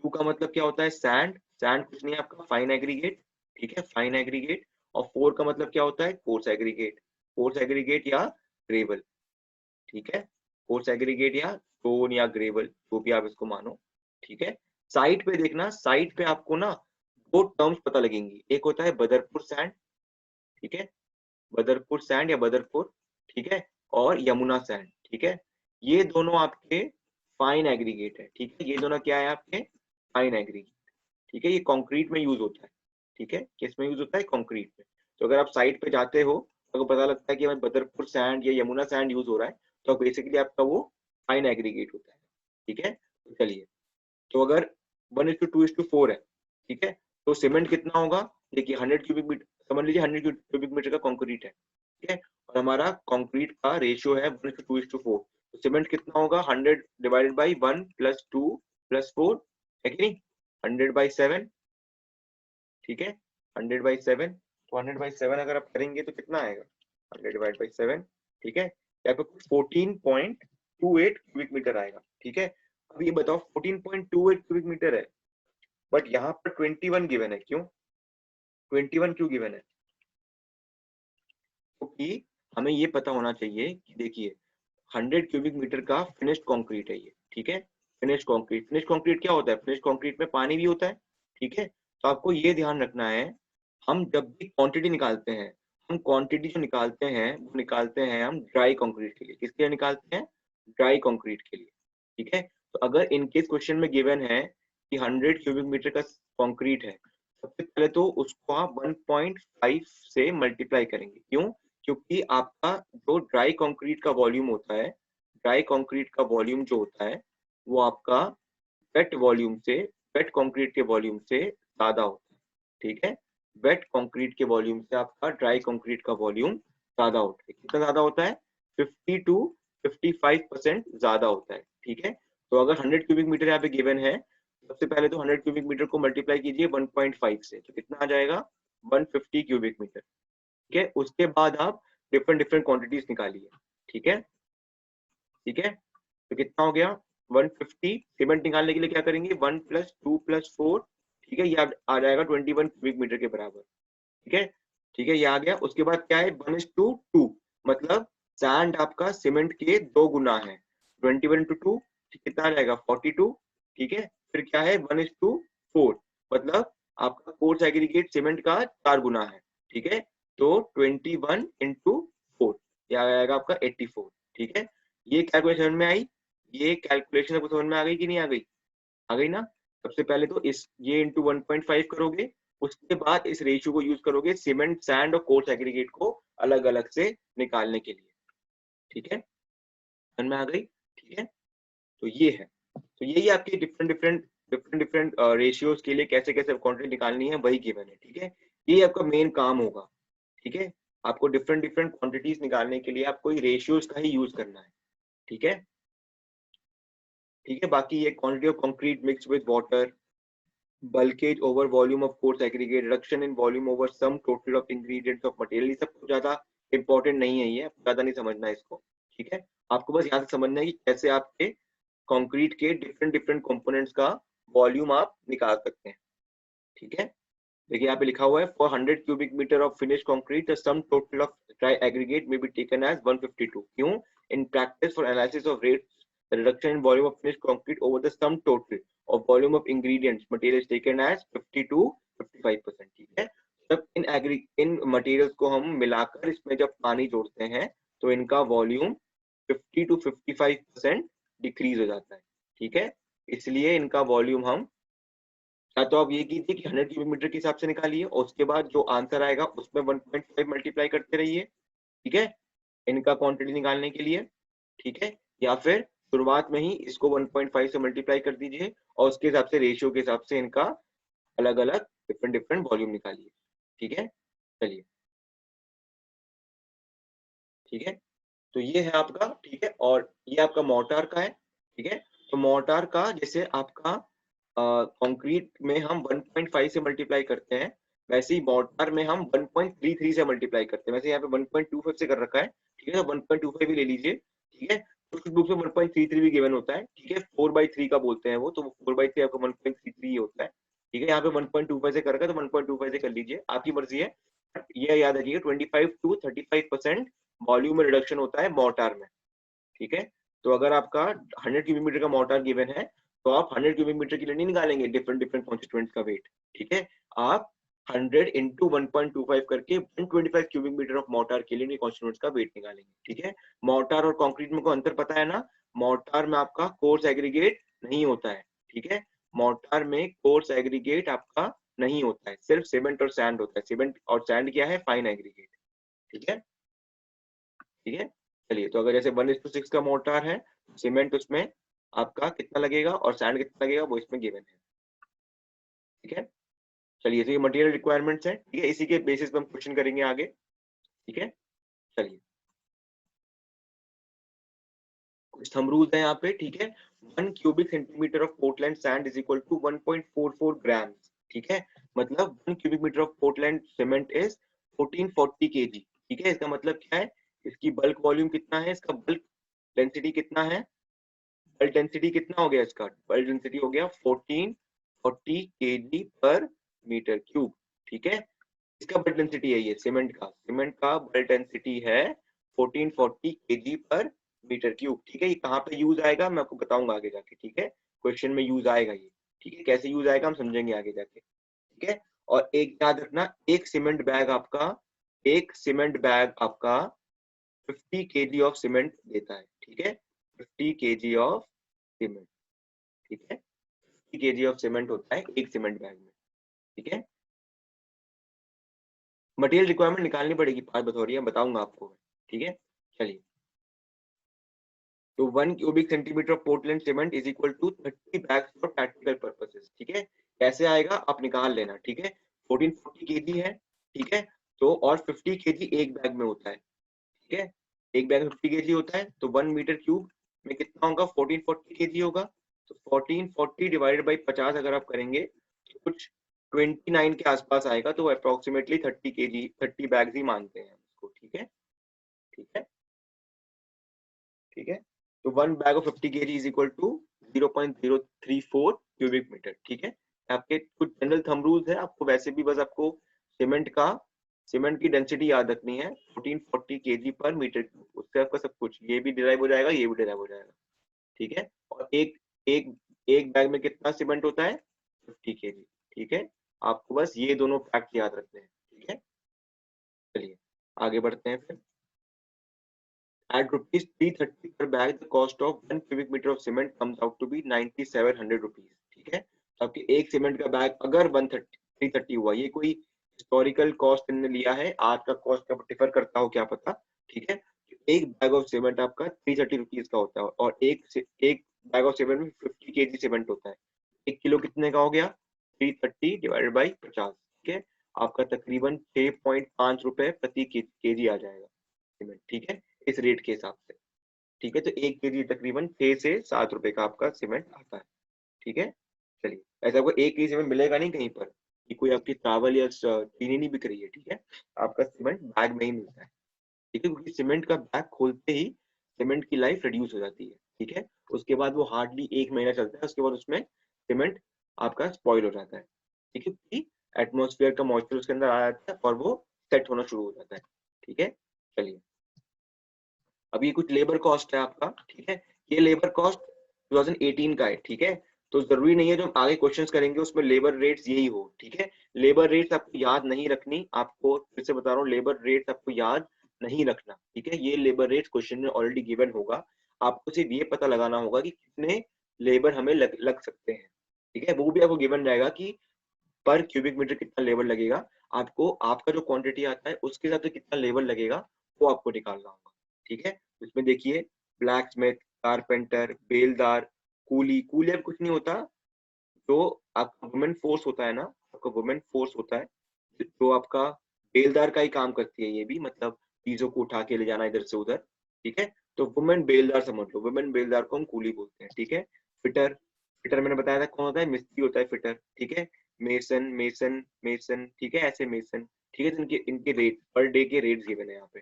2 का मतलब क्या होता है? सैंड। सैंड कुछ नहीं है आपका, फाइन एग्रीगेट। ठीक है, फाइन एग्रीगेट। और 4 का मतलब क्या होता है? Coarse aggregate. कोर्स एग्रीगेट या ग्रेवल। ठीक है, कोर्स एग्रीगेट या स्टोन या ग्रेवल, जो भी आप इसको मानो। ठीक है, साइट पे देखना, साइट पे आपको ना दो टर्म्स पता लगेंगी, एक होता है बदरपुर सैंड। ठीक है, बदरपुर सैंड या बदरपुर, ठीक है, और यमुना सैंड। ठीक है, ये दोनों आपके फाइन एग्रीगेट है। ठीक है, ये दोनों क्या है आपके? Fine aggregate. ठीक है, ये कंक्रीट में यूज होता है। ठीक है, किसमें यूज होता है? कंक्रीट में। तो अगर आप साइट पे जाते हो तो पता लगता है कि हमें बदरपुर सैंड या यमुना सैंड यूज हो रहा है, तो बेसिकली आपका वो फाइन एग्रीगेट होता है। ठीक है, तो चलिए, तो अगर 1:2:4 है, ठीक है, तो सीमेंट कितना होगा? देखिए 100 क्यूबिक मीटर, समझ लीजिए 100 क्यूबिक मीटर का कंक्रीट है। ठीक है, और हमारा कंक्रीट का रेशियो है 1:2:4, तो सीमेंट कितना होगा? 100 डिवाइडेड बाई 1 + 2 + 4, है कि नहीं? 100/7। ठीक है, 100/7, तो 100/7 अगर आप करेंगे तो कितना आएगा? 100/7, ठीक है, यहाँ पे 14.28 क्यूबिक मीटर आएगा। ठीक है, अब ये बताओ 14.28 क्यूबिक मीटर है, बट यहाँ पर 21 गिवन है, क्यों 21 क्यों गिवन है? क्योंकि हमें ये पता होना चाहिए कि देखिए 100 क्यूबिक मीटर का फिनिश्ड कंक्रीट है ये। ठीक है, फिनिश्ड कंक्रीट, फिनिश्ड कंक्रीट क्या होता है? फिनिश्ड कंक्रीट में पानी भी होता है। ठीक है, तो आपको ये ध्यान रखना है, हम जब भी क्वांटिटी निकालते हैं, हम क्वांटिटी जो निकालते हैं वो निकालते हैं हम ड्राई कंक्रीट के लिए। किसके लिए निकालते हैं? ड्राई कंक्रीट के लिए। ठीक है, तो अगर इन केस क्वेश्चन में गिवन है कि 100 क्यूबिक मीटर का कंक्रीट है, सबसे पहले तो उसको आप 1.5 से मल्टीप्लाई करेंगे। क्यों? क्योंकि आपका जो ड्राई कंक्रीट का वॉल्यूम होता है, ड्राई कंक्रीट का वॉल्यूम जो होता है वो आपका वेट वॉल्यूम से, वेट कंक्रीट के वॉल्यूम से ज्यादा होता है। ठीक है, वेट कंक्रीट के वॉल्यूम से आपका ड्राई कंक्रीट का वॉल्यूम ज्यादा होता है। कितना ज्यादा होता है? 50 to 55% ज्यादा होता है। ठीक है, तो अगर 100 क्यूबिक मीटर यहाँ पे गिवन है, सबसे पहले तो 100 क्यूबिक मीटर को मल्टीप्लाई कीजिए 1.5 से, तो कितना आ जाएगा? 150 क्यूबिक मीटर। ठीक है, उसके बाद आप डिफरेंट डिफरेंट क्वांटिटीज निकालिए। ठीक है, ठीक है, तो कितना हो गया? 150। सीमेंट निकालने के लिए क्या करेंगे? 1 + 2 + 4, ठीक है, ये आ जाएगा 21 क्यूबिक मीटर के बराबर। ठीक है, ठीक है, ये आ गया। उसके बाद क्या है? 1:2, मतलब सैंड आपका सीमेंट के 2 गुना है। 21 × 2 कितना आ जाएगा? 42। ठीक है, फिर क्या है? 1:4, मतलब आपका कोर्स एग्रीगेट सीमेंट का 4 गुना है। ठीक है, तो 21 × 4, यह आ जाएगा आपका 84। ठीक है, ये कैलकुलेशन समझ में आई? ये कैलकुलेशन आपको समझ में आ गई कि नहीं आ गई? आ गई ना? सबसे पहले तो इस ये इंटू 1.5 करोगे, उसके बाद इस रेशियो को यूज करोगे सीमेंट, सैंड और कोर्स एग्रीगेट को अलग अलग से निकालने के लिए। ठीक है, समझ में आ गई? ठीक है, तो ये है, तो यही आपकी different different different different ratios के लिए कैसे कैसे क्वांटिटी निकालनी है वही गिवन है। ठीक है, ये आपका मेन काम होगा। ठीक है, आपको डिफरेंट डिफरेंट क्वांटिटीज निकालने के लिए आपको रेशियोज का ही यूज करना है। ठीक है, ठीक है, बाकी ये quantity of concrete mixed with water, bulkage over volume of coarse aggregate, reduction in volume over sum total of ingredients of material, ये सब कुछ ज्यादा इंपॉर्टेंट नहीं है, ये ज्यादा नहीं समझना है इसको। ठीक है, आपको बस यहाँ से समझना है कि कैसे आपके कंक्रीट के डिफरेंट डिफरेंट कंपोनेंट्स का वॉल्यूम आप निकाल सकते हैं। ठीक है, देखिए यहाँ पे लिखा हुआ है for 100 cubic metre of finish concrete the sum total of dry aggregate may be taken as 152। क्यों? In practice for analysis of rates the reduction in volume of finish concrete over the sum total of volume of ingredients material is taken as 50 to 55%। ठीक है, जब इन materials को हम मिलाकर इसमें जब पानी जोड़ते हैं तो इनका वॉल्यूम 50 to 55% डिक्रीज हो जाता है। ठीक है, इसलिए इनका वॉल्यूम हम या तो आप ये कीजिए कि 100 क्यूबिक मीटर के हिसाब से निकालिए और उसके बाद जो आंसर आएगा उसमें 1.5 मल्टीप्लाई करते रहिए। ठीक है, इनका क्वांटिटी निकालने के लिए। ठीक है, या फिर शुरुआत में ही इसको 1.5 से मल्टीप्लाई कर दीजिए और उसके हिसाब से रेशियो के हिसाब से इनका अलग अलग डिफरेंट डिफरेंट वॉल्यूम निकालिए। ठीक है, चलिए ठीक है, तो ये है आपका। ठीक है, और ये आपका मोर्टार का है। ठीक है, तो मोर्टार का जैसे आपका कंक्रीट में हम 1.5 से मल्टीप्लाई करते हैं, वैसे ही मोर्टार में हम 1.33 से मल्टीप्लाई करते हैं। वैसे यहाँ पे 1.25 से कर रखा है। ठीक है, तो 1.25 भी ले लीजिए। ठीक है, कुछ बुक्स में 1.33 भी गिवन होता है। ठीक है, 4/3 का बोलते हैं वो, तो 4/3 आपका 1.33 ही होता है। ठीक है, यहाँ पे 1.25 से कर रखा है तो 1.25 से कर लीजिए, आपकी मर्जी है। ये याद रखिएगा 25 to 35% वॉल्यूम में रिडक्शन होता है मोर्टार में। ठीक है, तो अगर आपका 100 क्यूबिक मीटर का मोर्टार गिवन है तो आप 100 क्यूबिक मीटर के लिए नहीं निकालेंगे डिफरेंट डिफरेंट कॉन्स्टिट्यूएंट्स का वेट। ठीक है, आप 100 इंटू 1.25 करके 125 क्यूबिक मीटर ऑफ मोर्टार के लिए कॉन्स्टिट्यूएंट्स का वेट निकालेंगे। ठीक है, मोर्टार और कंक्रीट में कोई अंतर पता है ना? मोर्टार में आपका कोर्स एग्रीगेट नहीं होता है। ठीक है, मोर्टार में कोर्स एग्रीगेट आपका नहीं होता है, सिर्फ सीमेंट और सैंड होता है। सीमेंट और सैंड क्या है? Fine aggregate. ठीक है, ठीक है, चलिए, तो अगर जैसे 1:6 का मोर्टार है, सीमेंट उसमें आपका कितना लगेगा और सैंड कितना लगेगा वो इसमें गिवन है। ठीक है, चलिए, तो ये मटेरियल रिक्वायरमेंट्स है। ठीक है, इसी के बेसिस पे हम क्वेश्चन करेंगे आगे। ठीक है, चलिए, कुछ थंब रूल्स है यहाँ पे। ठीक है, 1 cubic centimetre of Portland sand is equal to 1.44 grams. ठीक है, मतलब 1 cubic metre of Portland cement is 1440 kg। ठीक है, इसका मतलब क्या है? इसकी बल्क वॉल्यूम कितना है, इसका बल्क डेंसिटी कितना है? बल्क डेंसिटी कितना हो गया इसका? बल्क डेंसिटी हो गया 1440 kg पर मीटर क्यूब। ठीक है, इसका बल्क डेंसिटी है ये सीमेंट का बल्क डेंसिटी है 1440 kg पर मीटर क्यूब। ठीक है, ये कहाँ पे यूज आएगा मैं आपको बताऊंगा आगे जाके। ठीक है, क्वेश्चन में यूज आएगा ये। ठीक है, कैसे यूज आएगा हम समझेंगे आगे जाके। ठीक है, और एक याद रखना, एक सीमेंट बैग आपका 50 kg ऑफ सीमेंट देता है। ठीक है, 50 kg ऑफ सीमेंट। ठीक है, 50 kg ऑफ सीमेंट होता है एक सीमेंट बैग में। ठीक है, मटेरियल रिक्वायरमेंट निकालनी पड़ेगी, पार्ट बतौरिया बताऊंगा आपको। ठीक है, चलिए, तो 1 cubic centimetre of Portland cement is equal to 30 bags for practical purposes. ठीक है, कैसे आएगा आप निकाल लेना। ठीक है, 1440 kg है। ठीक है, तो और 50 kg एक बैग में होता है। ठीक है, एक बैग में 50 kg होता है, तो 1 मीटर क्यूब में कितना होगा? 1440 kg होगा। तो 1440 डिवाइडेड बाई 50 अगर आप करेंगे तो कुछ 29 के आसपास आएगा, तो अप्रोक्सीमेटली 30 kg 30 बैग्स ही मानते हैं उसको। ठीक है, ठीक है, ठीक है, तो 1 bag of 50 kg is equal to 0.034 cubic metre. ठीक है, आपके कुछ जनरल थंब रूल्स है, आपको वैसे भी बस आपको सीमेंट की डेंसिटी याद रखनी है 1440 kg पर मीटर क्यूब, उससे आपका सब कुछ ये भी डिराइव हो जाएगा, ये भी डिराइव हो जाएगा। ठीक है, और एक एक बैग में कितना सीमेंट होता है? 50 kg। ठीक है, आपको बस ये दोनों फैक्ट याद रखने हैं। ठीक है, चलिए आगे बढ़ते हैं फिर। At rupees 330 per bag, the cost of 1 cubic meter of cement comes out to be 9700 rupees। ठीक है, तो आपके एक सीमेंट का बैग अगर 330 हुआ, ये कोई हिस्टोरिकल कॉस्ट इन्होंने लिया है, आज का कॉस्ट का डिफर करता हो क्या पता। ठीक है, एक बैग ऑफ सीमेंट आपका 330 रुपीज का होता है और एक बैग ऑफ सीमेंट में 50 kg सीमेंट होता है। 1 किलो कितने का हो गया? 330 डिवाइडेड बाई 50। ठीक है, आपका तकरीबन 6.5 रुपए प्रति केजी आ जाएगा सीमेंट। ठीक है, इस रेट के हिसाब से। ठीक है, तो 1 kg तकरीबन 6 से 7 रुपए का आपका सीमेंट आता है। ठीक है, चलिए, ऐसा आपको 1 kg सीमेंट मिलेगा नहीं कहीं पर कि कोई आपकी चावल या चीनी नहीं बिक रही है। ठीक है, आपका सीमेंट बैग में ही मिलता है। ठीक है, क्योंकि सीमेंट का बैग खोलते ही सीमेंट की लाइफ रिड्यूस हो जाती है। ठीक है, उसके बाद वो हार्डली 1 महीना चलता है, उसके बाद उसमें सीमेंट आपका स्पॉइल हो जाता है, ठीक है, क्योंकि एटमोस्फेयर का मॉइस्चर उसके अंदर आ जाता है और वो सेट होना शुरू हो जाता है, ठीक है। चलिए, अब ये कुछ लेबर कॉस्ट है आपका, ठीक है, ये लेबर कॉस्ट 2018 का है, ठीक है। तो जरूरी नहीं है जो हम आगे क्वेश्चंस करेंगे उसमें लेबर रेट्स यही हो, ठीक है। लेबर रेट्स आपको याद नहीं रखनी, आपको फिर से बता रहा हूँ, लेबर रेट्स आपको याद नहीं रखना, ठीक है। ये लेबर रेट्स क्वेश्चन में ऑलरेडी गिवन होगा, आपको सिर्फ ये पता लगाना होगा कि कितने लेबर हमें लग सकते हैं, ठीक है। वो भी आपको गिवन रहेगा कि पर क्यूबिक मीटर कितना लेबर लगेगा, आपको आपका जो क्वांटिटी आता है उसके हिसाब से कितना लेबर लगेगा वो आपको निकालना होगा, ठीक है। इसमें देखिए, ब्लैक स्मिथ, कारपेंटर, बेलदार, कूली, कूली अब कुछ नहीं होता, जो आपका वुमेन फोर्स होता है ना, आपका वुमेन फोर्स होता है, जो आपका बेलदार का ही काम करती है, ये भी मतलब चीजों को उठा के ले जाना इधर से उधर, ठीक है। तो वुमेन बेलदार समझ लो, वुमेन बेलदार को हम कूली बोलते हैं, ठीक है। फिटर, फिटर मैंने बताया था कौन होता है, मिस्त्री होता है फिटर, ठीक है। मेसन, मेसन, मेसन, ठीक है, ऐसे मेसन, ठीक है। तो इनके इनके रेट पर डे के रेट्स गिवन है यहाँ पे,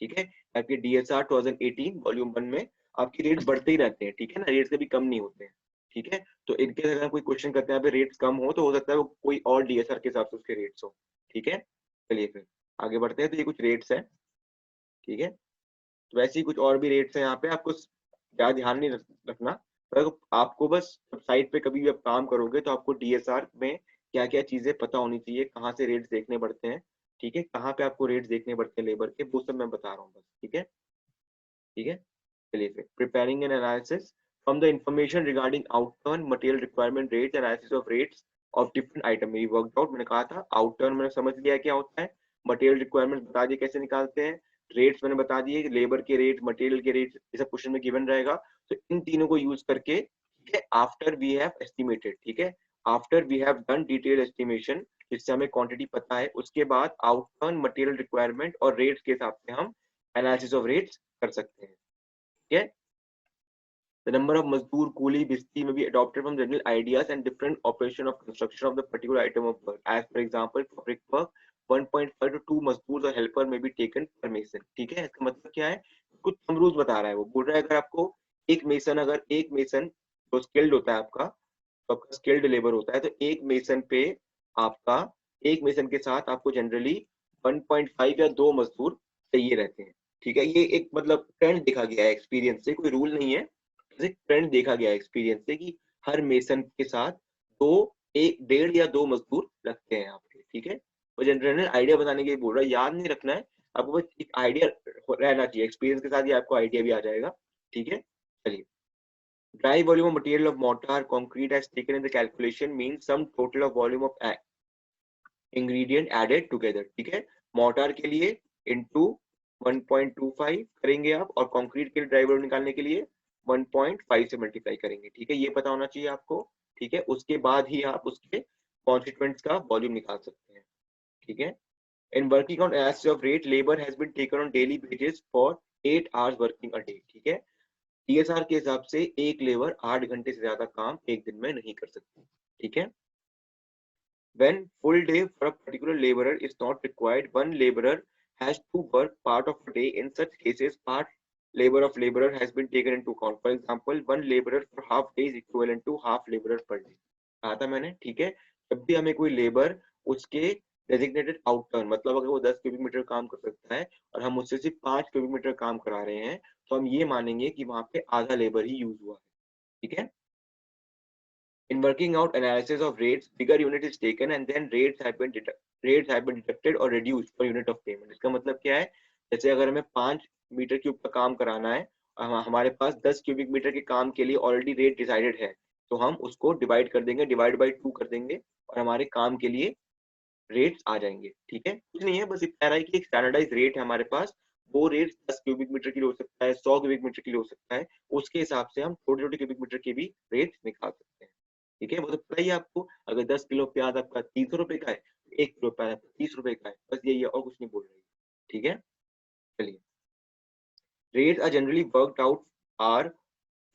ठीक है। आपके डीएसआर 2018 वॉल्यूम 1 में आपके रेट्स बढ़ते ही रहते हैं, ठीक है ना, रेट्स कभी कम नहीं होते हैं, ठीक है। तो इनके अगर कोई क्वेश्चन करते हैं रेट्स कम हो तो हो सकता है वो कोई और डीएसआर के हिसाब से उसके रेट्स हो, ठीक है। चलिए फिर आगे बढ़ते हैं, तो ये कुछ रेट्स है, ठीक है। तो वैसे ही कुछ और भी रेट्स हैं यहाँ पे, आपको ज्यादा ध्यान नहीं रखना, पर आपको बस साइट पे कभी भी आप काम करोगे तो आपको डीएसआर में क्या क्या चीजें पता होनी चाहिए, कहाँ से रेट्स देखने पड़ते हैं, ठीक है, कहाँ पे आपको रेट्स देखने पड़ते हैं लेबर के, वो सब मैं बता रहा हूँ बस, ठीक है, ठीक है। चलिए फिर, preparing an analysis from the information regarding outturn material requirement rate, analysis of rates of different item, मेरी वर्कड आउट, मैंने कहा था आउटटर्न मैंने समझ लिया क्या होता है, मटेरियल रिक्वायरमेंट बता दिए कैसे निकालते हैं, रेट्स मैंने बता दिए, लेबर के रेट, मटेरियल के रेट, ये सब क्वेश्चन में गिवन रहेगा। तो इन तीनों को यूज करके, ठीक है, आफ्टर वी हैव एस्टिमेटेड, ठीक है, after we have done detail estimation, जिससे हमें क्वांटिटी पता है, उसके बाद आउटटर्न मटेरियल रिक्वायरमेंट और रेट्स के हिसाब से हम एनालिसिस ऑफ रेट्स कर सकते हैं, ठीक है। The number of mazdoor, coolie, bisti may be adopted from general ideas and different operation of construction of the particular item of work. As for example, for brickwork, 1.5 to 2 mazdoors or helper may be taken per mason. ठीक है, इसका मतलब क्या है, कुछ thumb rules बता रहा है, वो बोल रहा है अगर आपको एक मेसन, अगर एक मेसन जो स्किल्ड होता है आपका, तो आपका स्किल्ड लेबर होता है, तो एक मेसन पे आपका, एक मेसन के साथ आपको जनरली 1.5 या 2 मजदूर चाहिए रहते हैं, ठीक है। ये एक मतलब ट्रेंड देखा गया है एक्सपीरियंस से, कोई रूल नहीं है, ट्रेंड देखा गया एक्सपीरियंस से कि हर मेसन के साथ दो, एक, डेढ़ या 2 मजदूर लगते हैं आपके, ठीक है। वो जनरल आइडिया बताने के लिए बोल रहा है, याद नहीं रखना है आपको, बस एक आइडिया रहना चाहिए, एक्सपीरियंस के साथ ही आपको आइडिया भी आ जाएगा, ठीक है। चलिए, dry volume of material of mortar concrete as taken in the calculation means some total of volume of ingredient added together, ठीक है। मोर्टार के लिए into 1.25 करेंगे आप, और कंक्रीट के लिए ड्राई वॉल्यूम निकालने के लिए 1.5 से मल्टीप्लाई करेंगे, ठीक है, ये पता होना चाहिए आपको, ठीक है। उसके बाद ही आप उसके कॉन्स्टिट्यूएंट्स का वॉल्यूम निकाल सकते हैं, ठीक है। In working on analysis of rate, labour has been taken on daily basis for 8 hours working a day, ठीक है। टीएसआर के हिसाब से एक लेबर 8 घंटे से ज्यादा काम एक दिन में नहीं कर सकती, ठीक है। When full day for a particular laborer is not required, one laborer has to work part of a day. In such cases, part labor of laborer has been taken into account. For example, one laborer for half day is equivalent to half laborer per day. कहा था मैंने, ठीक है। जब भी हमें कोई labour उसके डेजिग्नेटेड आउटटर्न, मतलब अगर वो 10 क्यूबिक मीटर काम कर सकता है और हम उससे सिर्फ 5 क्यूबिक मीटर काम करा रहे हैं, तो हम ये मानेंगे कि वहां पे आधा लेबर ही यूज हुआ है, ठीक है। In working out analysis of rates, bigger unit is taken and then rates have been deducted or reduced per unit of payment. इसका मतलब क्या है, जैसे अगर हमें 5 मीटर क्यूब का काम कराना है, हमारे पास 10 क्यूबिक मीटर के काम के लिए ऑलरेडी रेट डिसाइडेड है, तो हम उसको डिवाइड कर देंगे, डिवाइड बाई 2 कर देंगे, और हमारे काम के लिए रेट्स आ जाएंगे, ठीक है। कुछ नहीं है, बस इतना है कि एक स्टैंडर्डाइज रेट है हमारे पास, वो रेट 10 क्यूबिक मीटर के लिए हो सकता है, 100 क्यूबिक मीटर के लिए हो सकता है, उसके हिसाब से हम छोटे छोटे क्यूबिक मीटर के भी रेट निकाल सकते हैं, ठीक है। वो तो पता ही है आपको, अगर 10 किलो प्याज आपका 300 रुपए का है, 1 किलो प्याज आपका 30 रुपए का है, बस यही है, और कुछ नहीं बोल रही, ठीक है। चलिए, rates are generally worked out are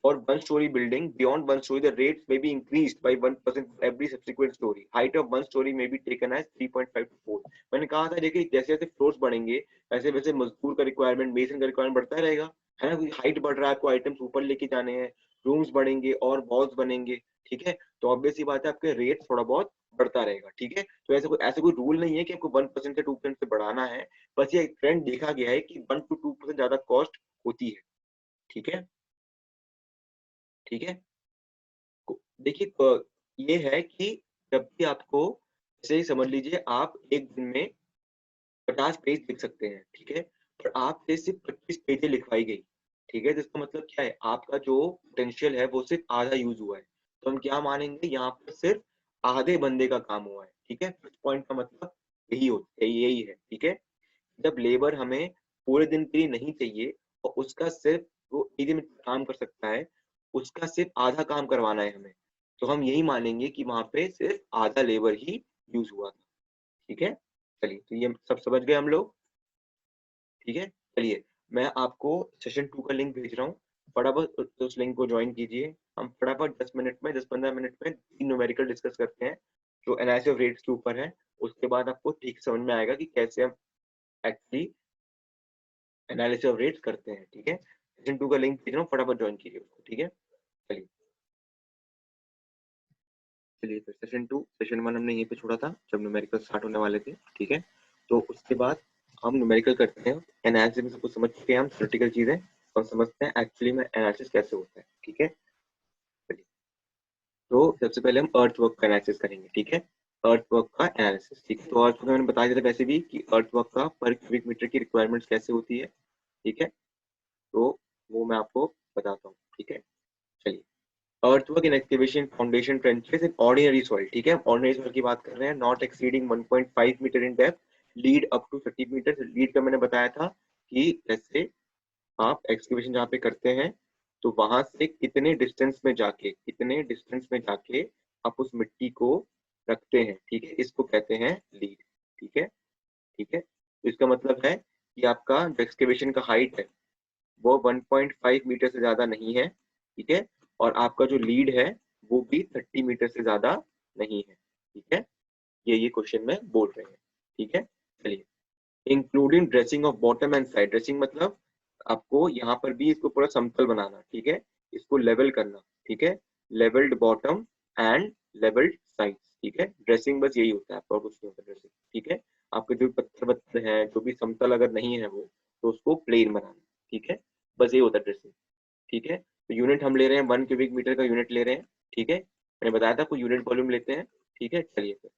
for one story building. Beyond one story, the rates may be increased by 1% for every subsequent story. Height of one story may be taken as 3.5 to 4. मैंने कहा था, देखिए जैसे जैसे floors बढ़ेंगे वैसे वैसे मजदूर का रिक्वायरमेंट, मेसन का रिक्वायरमेंट बढ़ता रहेगा, है ना, क्योंकि हाइट बढ़ रहा है, आपको आइटम्स ऊपर लेके जाने हैं, रूम्स बढ़ेंगे और वॉल्स बनेंगे, ठीक है, तो ऑब्वियस सी बात है आपके रेट थोड़ा बहुत बढ़ता रहेगा, ठीक है। तो ऐसे कोई रूल नहीं है कि आपको 1% से 2% से बढ़ाना है, बस ये ट्रेंड देखा गया है कि 1 to 2% ज्यादा कॉस्ट होती है, ठीक है, ठीक है। देखिए ये है कि जब भी आपको, जैसे ही समझ लीजिए आप एक दिन में 50 पेज लिख सकते हैं, ठीक है, पर आपसे सिर्फ 25 पेजें लिखवाई गई, ठीक है, जिसका मतलब क्या है, आपका जो पोटेंशियल है वो सिर्फ आधा यूज हुआ है, तो हम क्या मानेंगे, यहाँ पर सिर्फ आधे बंदे का काम हुआ है, ठीक है। फर्स्ट पॉइंट का मतलब यही है, ठीक है। जब लेबर हमें पूरे दिन के लिए नहीं चाहिए और उसका सिर्फ वो एक दिन में काम कर सकता है, उसका सिर्फ आधा काम करवाना है हमें, तो हम यही मानेंगे कि वहां पे सिर्फ आधा लेबर ही यूज हुआ था, ठीक है। चलिए, तो ये सब समझ गए हम लोग, ठीक है। चलिए, मैं आपको सेशन 2 का लिंक भेज रहा हूँ, फटाफट उस लिंक को ज्वाइन कीजिए। हम फटाफट 10 मिनट में, 10-15 मिनट में 3 न्यूमेरिकल डिस्कस करते हैं जो एनालिसिस ऑफ रेट्स के ऊपर है। उसके बाद आपको ठीक समझ में आएगा कि कैसे हम एक्चुअली एनालिसिस ऑफ रेट्स करते हैं, ठीक है। सेशन 2 का लिंक भेज रहा हूँ, फटाफट ज्वाइन कीजिए उसको, ठीक है। चलिए, फिर सेशन 1 हमने यहीं पे छोड़ा था जब न्यूमेरिकल स्टार्ट होने वाले थे, ठीक है। तो उसके बाद हम न्यूमेरिकल करते हैं, एनालिसिस में सब कुछ समझ चुके हैं हम, थ्योरेटिकल चीजें, और समझते हैं एक्चुअली में एनालिसिस कैसे होता है, ठीक है। चलिए, तो सबसे पहले हम अर्थ वर्क का एनालिसिस करेंगे, ठीक है। अर्थ वर्क का एनालिसिस, ठीक है। तो अर्थ वर्क मैंने बताया दिया था वैसे भी कि अर्थ वर्क का पर क्यूबिक मीटर की रिक्वायरमेंट्स कैसे होती है, ठीक है। तो वो मैं आपको बताता हूँ, ठीक है। चलिए, earthwork in excavation foundation trenches in ordinary soil, ठीक है, ordinary soil की बात कर रहे हैं, not exceeding 1.5 metre in depth, lead up to 30 metre. Lead का मैंने बताया था कि जैसे आप एक्सकेवेशन जहाँ पे करते हैं तो वहां से कितने डिस्टेंस में जाके आप उस मिट्टी को रखते हैं, ठीक है, इसको कहते हैं लीड, ठीक है, ठीक है। तो इसका मतलब है कि आपका जो एक्सकेवेशन का हाइट है वो 1.5 मीटर से ज्यादा नहीं है, ठीक है, और आपका जो लीड है वो भी 30 मीटर से ज्यादा नहीं है, ठीक है। ये क्वेश्चन में बोल रहे हैं, ठीक है। चलिए, including dressing of bottom and side, dressing मतलब आपको यहाँ पर भी इसको पूरा समतल बनाना, ठीक है, इसको लेवल करना, ठीक है, levelled bottom and levelled side, ठीक है। ड्रेसिंग बस यही होता है, आपका कुछ नहीं होता ड्रेसिंग, ठीक है। आपके जो पत्थर वत्थर हैं जो भी समतल अगर नहीं है वो, तो उसको प्लेन बनाना, ठीक है, बस ये होता है ड्रेसिंग, ठीक है। तो यूनिट हम ले रहे हैं 1 क्यूबिक मीटर का यूनिट ले रहे हैं, ठीक है, मैंने बताया था कोई यूनिट वॉल्यूम लेते हैं, ठीक है। चलिए, फिर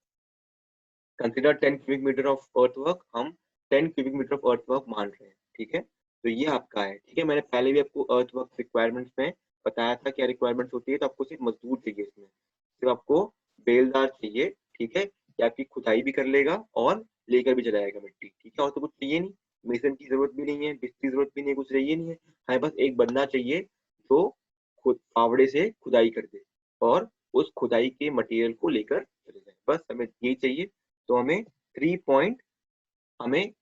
consider 10 cubic metre of earthwork, हम 10 क्यूबिक मीटर ऑफ अर्थवर्क मान रहे हैं, ठीक है। तो ये आपका है, ठीक है। मैंने पहले भी आपको अर्थवर्क रिक्वायरमेंट्स में बताया था क्या रिक्वायरमेंट्स होती है, तो आपको सिर्फ मजदूर चाहिए इसमें, सिर्फ आपको बेलदार चाहिए, ठीक है, कि आपकी खुदाई भी कर लेगा और लेकर भी चलाएगा मिट्टी, ठीक है, और तो कुछ चाहिए नहीं, मेसन की जरूरत भी नहीं है, बिस्ती की जरूरत भी नहीं है, कुछ चाहिए नहीं है, हमें बस एक बंदा चाहिए जो खुद फावड़े से खुदाई कर दे और उस खुदाई के मटेरियल को लेकर चले जाए, बस हमें यही चाहिए। तो हमें हमें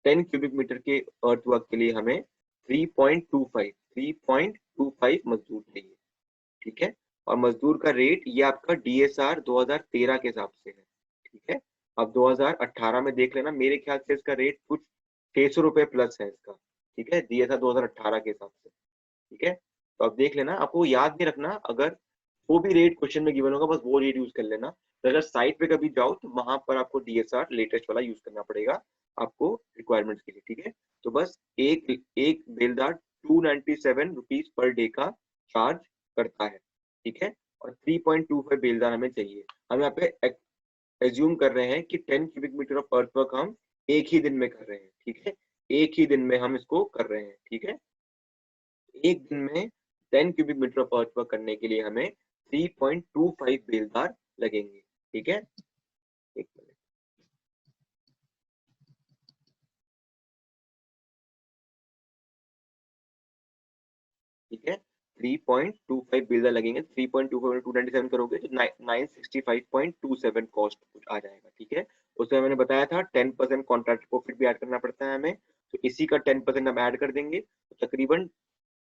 10 क्यूबिक मीटर के अर्थवर्क के लिए हमें 3.25 मजदूर चाहिए, ठीक है। और मजदूर का रेट ये आपका डीएसआर 2013 के हिसाब से है, ठीक है। अब 2018 में देख लेना, मेरे ख्याल से इसका रेट कुछ 600 रुपए प्लस है इसका, ठीक है, डीएसआर 2018 के हिसाब से, ठीक है। तो अब देख लेना, आपको याद नहीं रखना, अगर वो भी रेट क्वेश्चन में गिवन होगा बस वो रेट यूज कर लेना, तो अगर साइट पे कभी जाओ तो वहां पर आपको डीएसआर लेटेस्ट वाला यूज करना पड़ेगा आपको रिक्वायरमेंट्स के लिए, ठीक है। तो बस एक एक बेलदार 297 रुपीज पर डे का चार्ज करता है, ठीक है, और 3.25 बेलदार हमें चाहिए। हम यहाँ पे एज्यूम कर रहे हैं कि 10 क्यूबिक मीटर ऑफ अर्थवर्क हम एक ही दिन में कर रहे हैं, ठीक है, एक ही दिन में हम इसको कर रहे हैं, ठीक है। एक दिन में 10 क्यूबिक मीटर ऑफ अर्थवर्क करने के लिए हमें 3.25 बेलदार लगेंगे, ठीक है। एक मिनट, ठीक है, 3.25 बेलदार लगेंगे, 3.25 297 करोगे तो 965.27 कॉस्ट कुछ आ जाएगा, ठीक है। उसमें मैंने बताया था 10% कॉन्ट्रैक्ट प्रॉफिट भी ऐड करना पड़ता है हमें, तो इसी का 10% हम ऐड कर देंगे, तो तकरीबन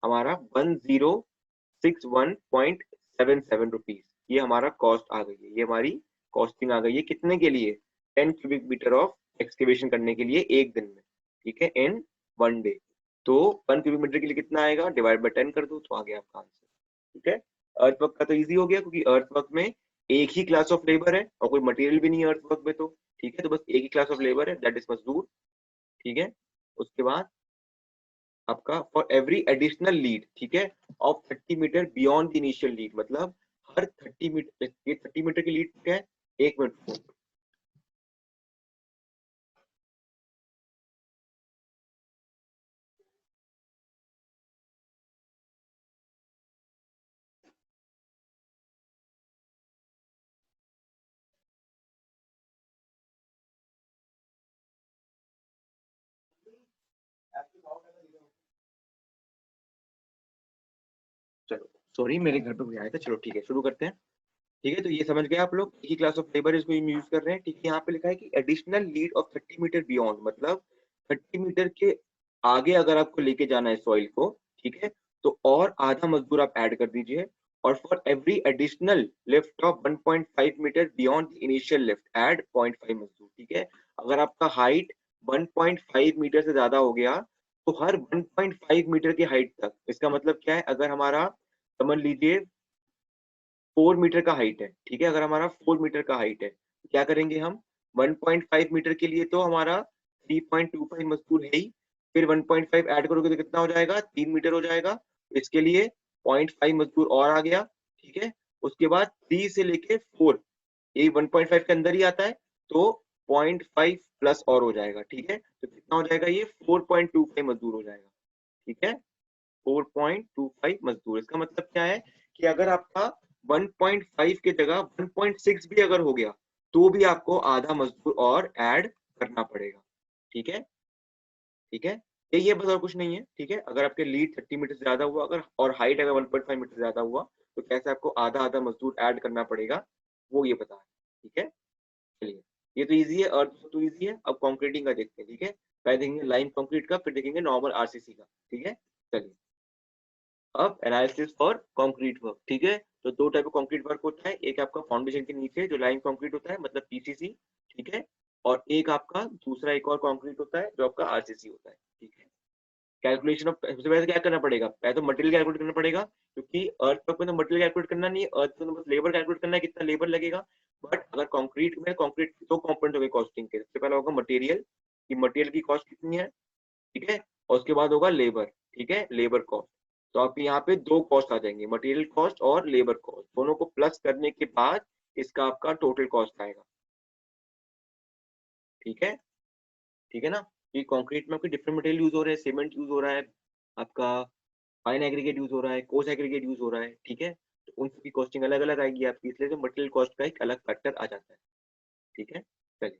हमारा 1061.77 रुपीज ये हमारा कॉस्ट आ गई है, ये हमारी कॉस्टिंग आ गई है कितने के लिए, 10 क्यूबिक मीटर ऑफ एक्सकेवेशन करने के लिए एक दिन में, ठीक है, इन 1 डे। तो 1 क्यूबिक मीटर के लिए कितना आएगा, डिवाइड बाय 10 कर दो तो आ गया आपका आंसर, ठीक है। अर्थवर्क का तो इजी हो गया क्योंकि अर्थवर्क में एक ही क्लास ऑफ लेबर है और कोई मटेरियल भी नहीं है अर्थवर्क में, तो ठीक है, तो बस एक ही क्लास ऑफ लेबर है, दैट इज मजदूर। ठीक है। उसके बाद आपका फॉर एवरी एडिशनल लीड, ठीक है, of 30 metre beyond the initial lead, मतलब हर 30 मीटर, ये 30 मीटर की लीड क्या है, 1 मिनट। चलो सॉरी, मेरे घर पे कोई आया था, चलो ठीक है शुरू करते हैं। ठीक है, तो ये समझ गए आप लोग, एक ही क्लास ऑफ लेबर इसको यूज कर रहे हैं। ठीक है, यहाँ पे लिखा है कि additional lead of 30 metre beyond, मतलब 30 मीटर के आगे अगर आपको लेके जाना है सॉइल को, ठीक है, तो और आधा मजदूर आप ऐड कर दीजिए। और for every additional lift of 1.5 metre beyond initial lift add 0.5 मजदूर। ठीक है, अगर आपका हाइट 1.5 मीटर से ज्यादा हो गया तो हर 1.5 मीटर की हाइट तक, इसका मतलब क्या है, अगर हमारा समझ लीजिए 4 मीटर का हाइट है, ठीक है, अगर हमारा 4 मीटर का हाइट है तो क्या करेंगे हम, 1.5 मीटर के लिए तो हमारा 3.25 मजदूर है ही, फिर 1.5 ऐड करोगे तो कितना हो जाएगा, 3 मीटर हो जाएगा, तो इसके लिए 0.5 मजदूर और आ गया। ठीक है, उसके बाद 3 से लेके 4, ये 1.5 के अंदर ही आता है, तो 0.5 प्लस और हो जाएगा। ठीक है, तो कितना हो जाएगा, ये 4.25 मजदूर हो जाएगा। ठीक है, 4.25 मजदूर, इसका मतलब क्या है कि अगर आपका 1.5 की जगह 1.6 भी अगर हो गया तो भी आपको आधा मजदूर और ऐड करना पड़ेगा। ठीक है, ठीक है, ये बस और कुछ नहीं है। ठीक है, अगर आपके लीड 30 मीटर से ज्यादा हुआ अगर, और हाइट अगर 1.5 मीटर से ज्यादा हुआ तो कैसे आपको आधा आधा मजदूर ऐड करना पड़ेगा, वो ये बता है। ठीक है, चलिए, ये तो इजी है, अर्थ तो इजी है। अब कंक्रीटिंग का देखते हैं। ठीक है, पहले देखेंगे लाइन कंक्रीट का, फिर देखेंगे नॉर्मल आरसीसी का। ठीक है, चलिए, अब एनालिसिस फॉर कंक्रीट वर्क। ठीक है, तो दो टाइप का कंक्रीट वर्क होता है, एक आपका फाउंडेशन के नीचे जो लाइन कंक्रीट होता है, मतलब पीसीसी। ठीक है, और एक आपका दूसरा एक और कंक्रीट होता है जो आपका आरसीसी होता है। ठीक है, कैलकुलेशन ऑफ, सबसे पहले क्या करना पड़ेगा, पहले तो मटेरियल कैलकुलेट करना पड़ेगा, क्योंकि अर्थ वर्क में तो मटेरियल कैलकुलेट करना नहीं है, अर्थ में तो बस लेबर कैलकुलेट करना है, कितना लेबर लगेगा। बट अगर कंक्रीट में, कंक्रीट दो कंपोनेंट हो गए कॉस्टिंग के, सबसे पहले होगा मटेरियल, कि मटेरियल की कॉस्ट कितनी है। ठीक है, और उसके बाद होगा लेबर। ठीक है, लेबर कॉस्ट। तो आप यहाँ पे दो कॉस्ट आ जाएंगे, मटेरियल कॉस्ट और लेबर कॉस्ट, दोनों को प्लस करने के बाद इसका आपका टोटल कॉस्ट आएगा। ठीक है, ठीक है ना, ये कंक्रीट में आपके डिफरेंट मटेरियल यूज हो रहे हैं, सीमेंट यूज हो रहा है आपका, फाइन एग्रीगेट यूज हो रहा है, कोर्स एग्रीगेट यूज हो रहा है। ठीक है, तो उन सबकी कॉस्टिंग अलग अलग आएगी आपकी, इसलिए तो मटेरियल कॉस्ट का एक अलग फैक्टर आ जाता है। ठीक है, चलिए,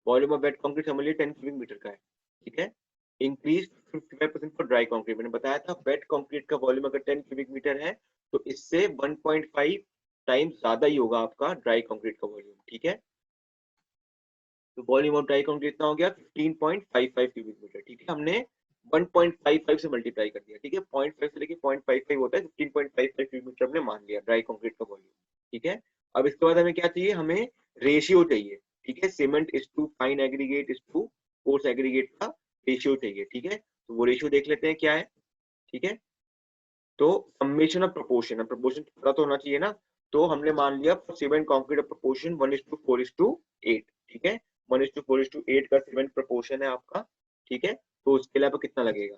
वॉल्यूम ऑफ वेट कंक्रीट समझ लीजिए 10 क्यूबिक मीटर का है। ठीक है, इंक्रीज 55% फॉर ड्राई कंक्रीट, मैंने बताया था वेट कंक्रीट का वॉल्यूम अगर 10 क्यूबिक मीटर है तो इससे 1.5 टाइम्स ज्यादा ही होगा आपका ड्राई कंक्रीट का वॉल्यूम। ठीक है, तो वॉल्यूम ऑफ ड्राई कंक्रीट कितना हो गया, 15.55 क्यूबिक मीटर। ठीक है, हमने 1.55 से मल्टीप्लाई कर दिया। ठीक है, 0.5 से लेके 0.55 होता है, 15.55 क्यूबिक मीटर हमने मान लिया ड्राई कंक्रीट का वॉल्यूम। ठीक है, अब इसके बाद हमें क्या चाहिए, हमें रेशियो चाहिए। ठीक है, cement is to fine aggregate is to coarse aggregate का रेशियो चाहिए। ठीक है, तो वो रेशियो देख लेते हैं क्या है। ठीक है, तो समेशन ऑफ प्रोपोर्शन, अब प्रोपोर्शन पता तो होना चाहिए ना, तो हमने मान लिया सीमेंट कंक्रीट ऑफ प्रोपोर्शन 1:4:8। ठीक है, 1:4:8 का सीमेंट प्रोपोर्शन है आपका। ठीक है, तो उसके लिए आपको कितना लगेगा।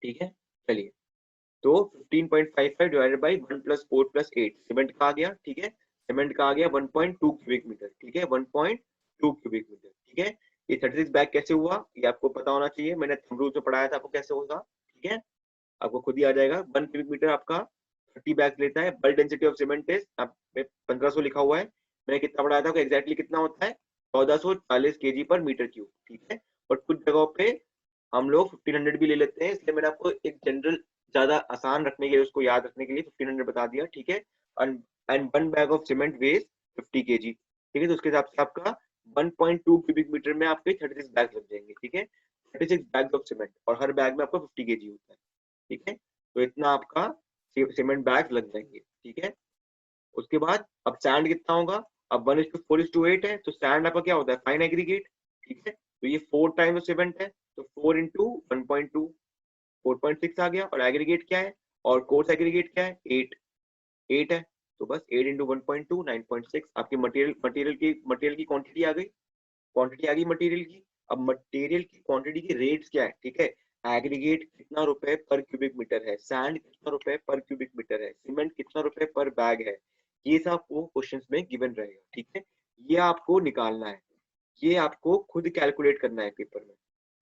ठीक है, चलिए, तो 15.55 डिवाइडेड बाई 1+4+8, सीमेंट का आ गया। ठीक है, सीमेंट का आ गया 1.2 क्यूबिक मीटर। ठीक है, 1.2 क्यूबिक मीटर। ठीक है, ये 36 बैग कैसे हुआ ये आपको पता होना चाहिए, मैंने थंब रूल में पढ़ाया था आपको कैसे होगा। ठीक है, आपको खुद ही आ जाएगा, 1 क्यूबिक मीटर आपका 30 बैग लेता है। Bulk density of cement is, 1500 लिखा हुआ है, मैंने कितना पढ़ाया था एग्जैक्टली कितना होता है, 1440 केजी पर मीटर क्यूब। ठीक है, बट कुछ जगहों पे हम लोग 1500 भी ले लेते हैं, इसलिए मैंने आपको एक जनरल, ज्यादा आसान रखने के लिए, उसको याद रखने के लिए 1500 बता दिया। ठीक है, and 1 bag of cement weighs 50 kg. ठीक है, तो उसके हिसाब से आपका 1.2 क्यूबिक मीटर में आपके 36 बैग लग जाएंगे। ठीक है, 36 बैग ऑफ सीमेंट, और हर बैग में आपका 50 केजी होता है। ठीक है, तो इतना आपका सीमेंट बैग लग जाएंगे। ठीक है, उसके बाद अब सैंड कितना होगा, अब 1:4:8 है, तो सैंड आपका क्या होता है, फाइन एग्रीगेट। ठीक है, तो ये 4 टाइम्स सीमेंट है, तो 4 इंटू 1.2, 4.6 आ गया। और एग्रीगेट क्या है, और कोर्स एग्रीगेट क्या है, 8 है, तो बस 8 इंटू 1.2 9.6 आपकी मटेरियल की क्वांटिटी आ गई मटेरियल की। अब मटेरियल की क्वांटिटी की रेट्स क्या है, ठीक है, एग्रीगेट कितना रुपए पर क्यूबिक मीटर है, सैंड कितना रुपए पर क्यूबिक मीटर है, सीमेंट कितना रुपए पर बैग है, ये सब आपको क्वेश्चंस में गिवन रहेगा, ठीक है। ये आपको निकालना है, ये आपको खुद कैलकुलेट करना है पेपर में,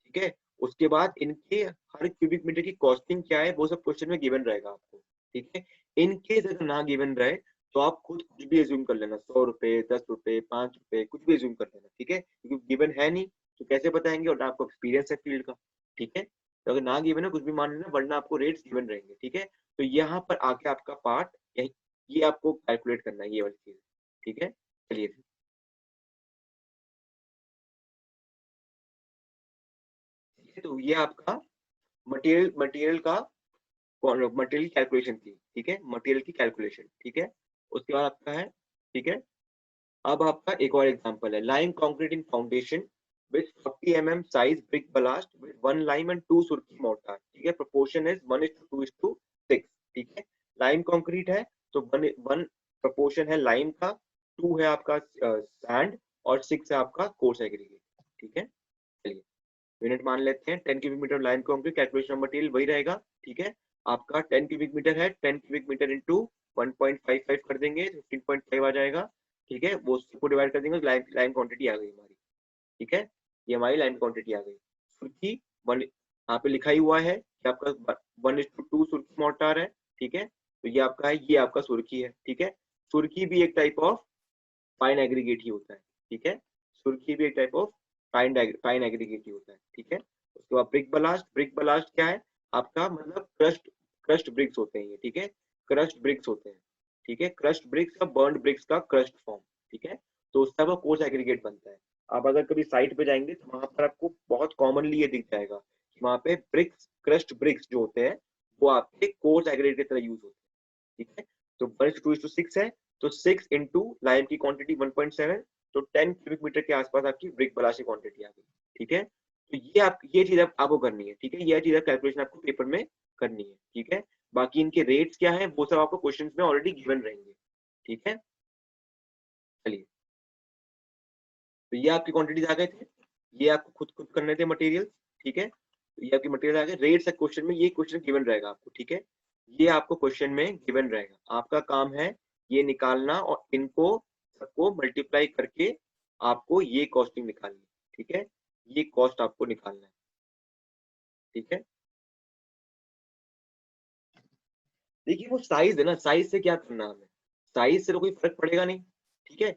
ठीक है। उसके बाद इनके हर क्यूबिक मीटर की कॉस्टिंग क्या है वो सब क्वेश्चन में गिवन रहेगा आपको, ठीक है। इनकेस अगर ना गिवन रहे तो आप खुद कुछ भी एज्यूम कर लेना, 100 रुपए, 10 रुपए, 5 रुपए, कुछ भी एज्यूम कर लेना, ठीक है, क्योंकि गिवन है नहीं तो कैसे बताएंगे, और आपको एक्सपीरियंस है फील्ड का, ठीक है। तो अगर ना गिवन है कुछ भी मान लेना, वरना आपको रेट्स गिवन रहेंगे, ठीक है। तो यहाँ पर आके आपका पार्ट ये आपको कैलकुलेट करना है, ये वाली चीज, ठीक है। चलिए, तो ये आपका मटेरियल कैलकुलेशन थी, ठीक है, मटेरियल की कैलकुलेशन, ठीक है। उसके बाद आपका है, ठीक है। अब आपका एक और एग्जांपल है, lime concrete in foundation with 40 mm size brick ballast with 1 lime and 2 surkhi mortar, ठीक है, प्रोपोर्शन इज 1:2:6, ठीक है। लाइम कंक्रीट है तो 1 प्रोपोर्शन है लाइम का, 2 है आपका सैंड और 6 है आपका कोर्स एग्रीगेट, ठीक है। चलिए यूनिट मान लेते हैं, 10 cubic metre lime concrete, calculation material वही रहेगा, ठीक है। आपका 10 क्यूबिक मीटर है, 10 क्यूबिक मीटर इंटू 1.55 कर देंगे, 15.5 आ जाएगा, ठीक है। वो उसको डिवाइड कर देंगे, लाइम क्वांटिटी आ गई हमारी, ठीक है। ये हमारी लाइम क्वांटिटी आ गई। सुर्खी वन यहाँ पे लिखा ही हुआ है कि आपका 1:2 सुर्खी मोर्टार है, ठीक है। तो ये आपका है, ये आपका सुर्खी है, ठीक है। सुर्खी भी एक टाइप ऑफ फाइन एग्रीगेट ही होता है, ठीक है। सुर्खी भी एक टाइप ऑफ फाइन एग्रीगेट ही होता है, ठीक है। उसके बाद ब्रिक बलास्ट क्या है आपका, मतलब क्रस्ट ब्रिक्स होते हैं ये, ठीक है, क्रस्ट ब्रिक्स होते हैं, ठीक है। क्रस्ट ब्रिक्स का बर्न्ड ब्रिक्स का क्रस्ट फॉर्म, ठीक है। तो उसका वो कोर्स एग्रीगेट बनता है। आप अगर कभी साइट पे जाएंगे तो वहां पर आपको बहुत कॉमनली ये दिख जाएगा कि वहां पे क्रस्ट ब्रिक्स जो होते हैं वो आपके कोर्स एग्रीगेट की तरह यूज होते हैं, ठीक है। तो 1:2:6 है, तो 6 इंटू लाइम की क्वांटिटी 1.7, तो 10 क्यूबिक मीटर के आसपास आपकी ब्रिक बलास्ट की क्वांटिटी आ गई, ठीक है। तो ये चीज आपको करनी है, ठीक है, ये चीज कैलकुलेशन आपको पेपर में करनी है, ठीक है। बाकी इनके रेट्स क्या है वो सब आपको क्वेश्चन में ऑलरेडी गिवन रहेंगे, ठीक है। चलिए, तो ये आपकी क्वांटिटीज आ गए थे, ये आपको खुद खुद करने थे मटेरियल, ठीक है। तो ये आपकी मटेरियल आ गए, रेट्स है क्वेश्चन में, ये क्वेश्चन गिवन रहेगा आपको, ठीक है। ये आपको क्वेश्चन में गिवन रहेगा, आपका काम है ये निकालना और इनको सबको मल्टीप्लाई करके आपको ये कॉस्टिंग निकालनी है, ठीक है। ये कॉस्ट आपको निकालना है, ठीक है। देखिए वो साइज है ना, साइज से क्या करना हमें, साइज से तो कोई फर्क पड़ेगा नहीं, ठीक है।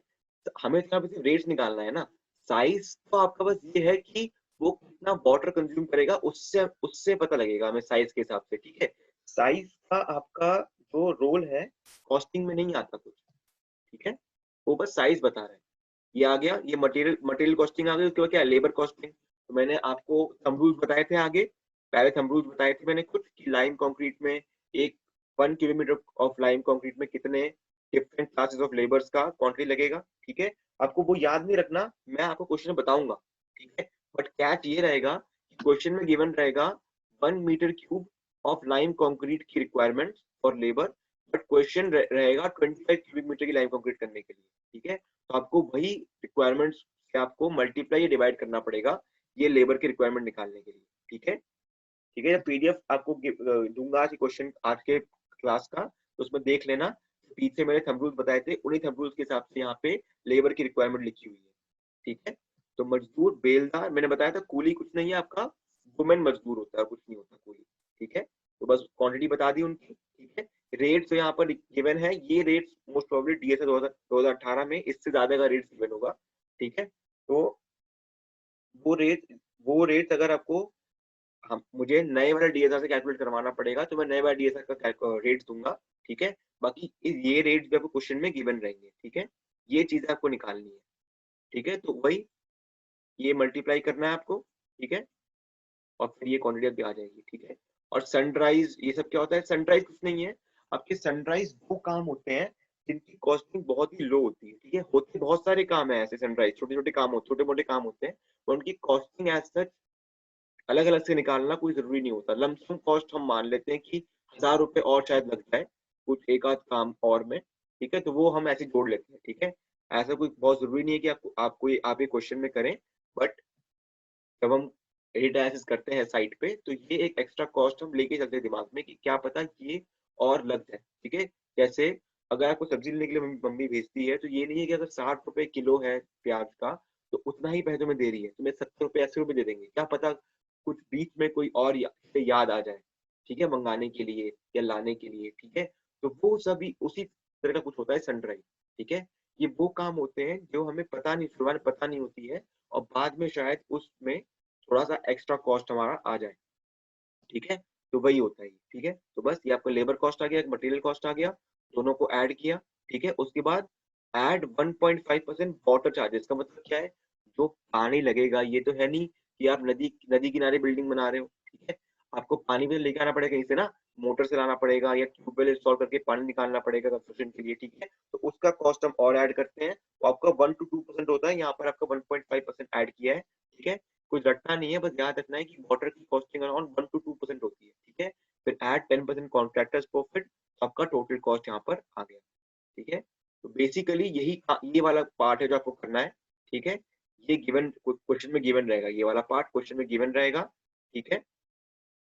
तो हमें तो यहाँ पे सिर्फ रेट्स निकालना है ना। साइज तो आपका बस ये है कि वो कितना वाटर कंज्यूम करेगा, उससे उससे पता लगेगा हमें साइज के हिसाब से, ठीक है। साइज का आपका जो रोल है कॉस्टिंग में नहीं आता कुछ, ठीक है। वो बस साइज बता रहा है। ये आ गया, ये मटेरियल कॉस्टिंग आ गई। उसके बाद क्या है, लेबर कॉस्टिंग। तो मैंने आपको थंब रूल्स बताए थे आगे, पहले थंब रूल्स बताए थे मैंने कुछ कि लाइम कंक्रीट में एक 1 किलोमीटर ऑफ लाइम कंक्रीट में कितने डिफरेंट क्लासेस ऑफ लेबर्स का क्वांटिटी लगेगा, ठीक है। आपको वो याद नहीं रखना, मैं आपको क्वेश्चन में बताऊंगा, ठीक है। बट कैच ये रहेगा कि क्वेश्चन में गिवन रहेगा 1 metre cube of lime concrete की requirement for labour, but question रहेगा 25 क्यूबिक मीटर की लाइम कंक्रीट करने के लिए, ठीक है। तो आपको वही रिक्वायरमेंट्स से आपको मल्टीप्लाई या डिवाइड करना पड़ेगा ये लेबर की रिक्वायरमेंट निकालने के लिए, ठीक है। ठीक है, पीडीएफ आपको दूंगा आज क्वेश्चन आज के क्लास का, तो उसमें देख लेना। पीछे मैंने थंब रूल्स बताए थे, उन्हीं थंब रूल्स के हिसाब से यहाँ पे लेबर की रिक्वायरमेंट लिखी हुई है, ठीक है। तो मजदूर बेलदार मैंने बताया था, कूली कुछ नहीं है आपका, वुमेन मजदूर होता है, कुछ नहीं होता कूली, ठीक है। तो बस क्वांटिटी बता दी उनकी, ठीक है। रेट्स तो यहाँ पर गिवन है, ये रेट्स मोस्ट प्रोबेबली डीएसए 2018 में इससे ज्यादा का रेट्स गिवन होगा, ठीक है। तो वो रेट अगर आपको हम मुझे नए वाले डीएसआर से कैलकुलेट करवाना पड़ेगा तो मैं नए वाले डीएसआर का रेट दूंगा, ठीक है। बाकी ये रेट भी आपको क्वेश्चन में गिवन रहेंगे, ठीक है। ये चीजें आपको निकालनी है, ठीक है। तो वही ये मल्टीप्लाई करना है आपको, ठीक है, और फिर ये क्वांटिटी आपकी आ जाएगी, ठीक है। और सनराइज ये सब क्या होता है, सनराइज कुछ नहीं है आपके, सनराइज वो काम होते हैं जिनकी कॉस्टिंग बहुत ही लो होती है, ठीक है। होते बहुत सारे काम है ऐसे, सनराइज छोटे छोटे काम होते, छोटे मोटे काम होते हैं, और उनकी कॉस्टिंग एज सच अलग अलग से निकालना कोई जरूरी नहीं होता। लमसम कॉस्ट हम मान लेते हैं कि 1000 रुपए और शायद लग जाए कुछ एक आध काम और में, ठीक है, तो वो हम ऐसे जोड़ लेते हैं, ठीक है। ऐसा कोई बहुत जरूरी नहीं है कि आप ये क्वेश्चन में करें, बट जब हम डेटा एनालिसिस करते हैं साइट पे तो ये एक एक्स्ट्रा कॉस्ट हम लेके चलते हैं दिमाग में कि क्या पता ये और लग जाए, ठीक है। जैसे अगर आपको सब्जी लेने के लिए मम्मी भेजती है तो ये नहीं है कि अगर 60 रुपए किलो है प्याज का तो उतना ही पैसे तुम्हें दे रही है, तुम्हें 70 रुपए 80 रुपए दे देंगे, क्या पता कुछ बीच में कोई और याद आ जाए, ठीक है, मंगाने के लिए या लाने के लिए, ठीक है। तो वो सभी उसी तरह का कुछ होता है सनड्राइव, ठीक है। ये वो काम होते हैं जो हमें पता नहीं, शुरुआत में पता नहीं होती है और बाद में शायद उसमें थोड़ा सा एक्स्ट्रा कॉस्ट हमारा आ जाए, ठीक है। तो वही होता है, ठीक है। तो बस ये आपका लेबर कॉस्ट आ गया, मटेरियल कॉस्ट आ गया, दोनों को ऐड किया, ठीक है। उसके बाद ऐड 1.5% वाटर चार्जेस का मतलब क्या है, जो पानी लगेगा ये तो है नहीं कि आप नदी नदी किनारे बिल्डिंग बना रहे हो, ठीक है। आपको पानी भी लेके आना पड़ेगा कहीं से ना, मोटर से लाना पड़ेगा या ट्यूबवेल इंस्टॉल करके पानी निकालना पड़ेगा कंस्ट्रक्शन के लिए, ठीक है। तो उसका कॉस्ट हम और ऐड करते हैं, तो आपका 1 to 2% होता है, यहाँ पर आपका 1.5% ऐड किया है, ठीक है। कुछ रटना नहीं है, बस याद रखना है कि वाटर की कॉस्टिंग अराउंड 1 to 2% होती है, ठीक है। फिर ऐड 10% कॉन्ट्रैक्टर्स प्रॉफिट, आपका टोटल कॉस्ट यहाँ पर आ गया, ठीक है। तो बेसिकली ये वाला पार्ट है जो आपको करना है, ठीक है। ये गिवन क्वेश्चन में गिवन रहेगा, ये वाला पार्ट क्वेश्चन में गिवन रहेगा, ठीक है,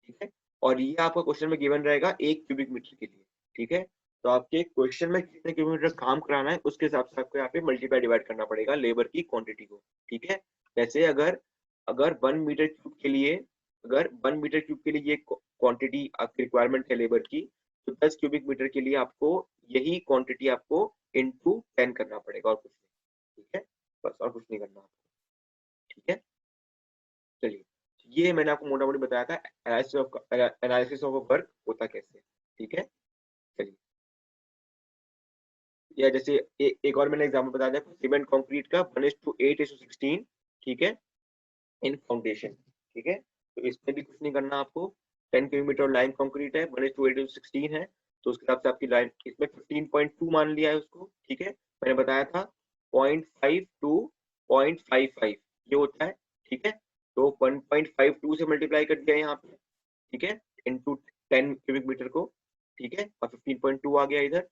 ठीक है। और ये आपका क्वेश्चन में गिवन रहेगा 1 क्यूबिक मीटर के लिए, ठीक है। तो आपके क्वेश्चन में कितने क्यूबिक मीटर काम कराना है उसके हिसाब से आपको यहाँ पे मल्टीप्लाई डिवाइड करना पड़ेगा लेबर की क्वांटिटी को, ठीक है। जैसे अगर अगर 1 मीटर क्यूब के लिए अगर 1 मीटर क्यूब के लिए ये क्वांटिटी आपकी रिक्वायरमेंट है लेबर की, तो 10 क्यूबिक मीटर के लिए आपको यही क्वांटिटी आपको इंटू 10 करना पड़ेगा और कुछ नहीं, ठीक है। बस और कुछ नहीं करना आपको, ठीक है। चलिए, ये मैंने आपको मोटा मोटी बताया था एनालिसिस ऑफ अ वर्क होता कैसे, ठीक है। चलिए, या जैसे एक और मैंने एग्जांपल बताया था सीमेंट कंक्रीट का 1:8:16, ठीक है, इन फाउंडेशन, ठीक है। तो इसमें भी कुछ नहीं करना आपको, 10 किलोमीटर लाइन कंक्रीट है, 1:8:16 है, तो उसके हिसाब से आपकी लाइन इसमें 15.2 मान लिया है उसको, ठीक है। मैंने बताया था 0.5 to 0.55 ये होता है, ठीक है। तो 1.52 से मल्टीप्लाई कर दिया यहाँ पे, ठीक है, इंटू 10 क्यूबिक मीटर को, ठीक है, और 15.2 आ गया इधर,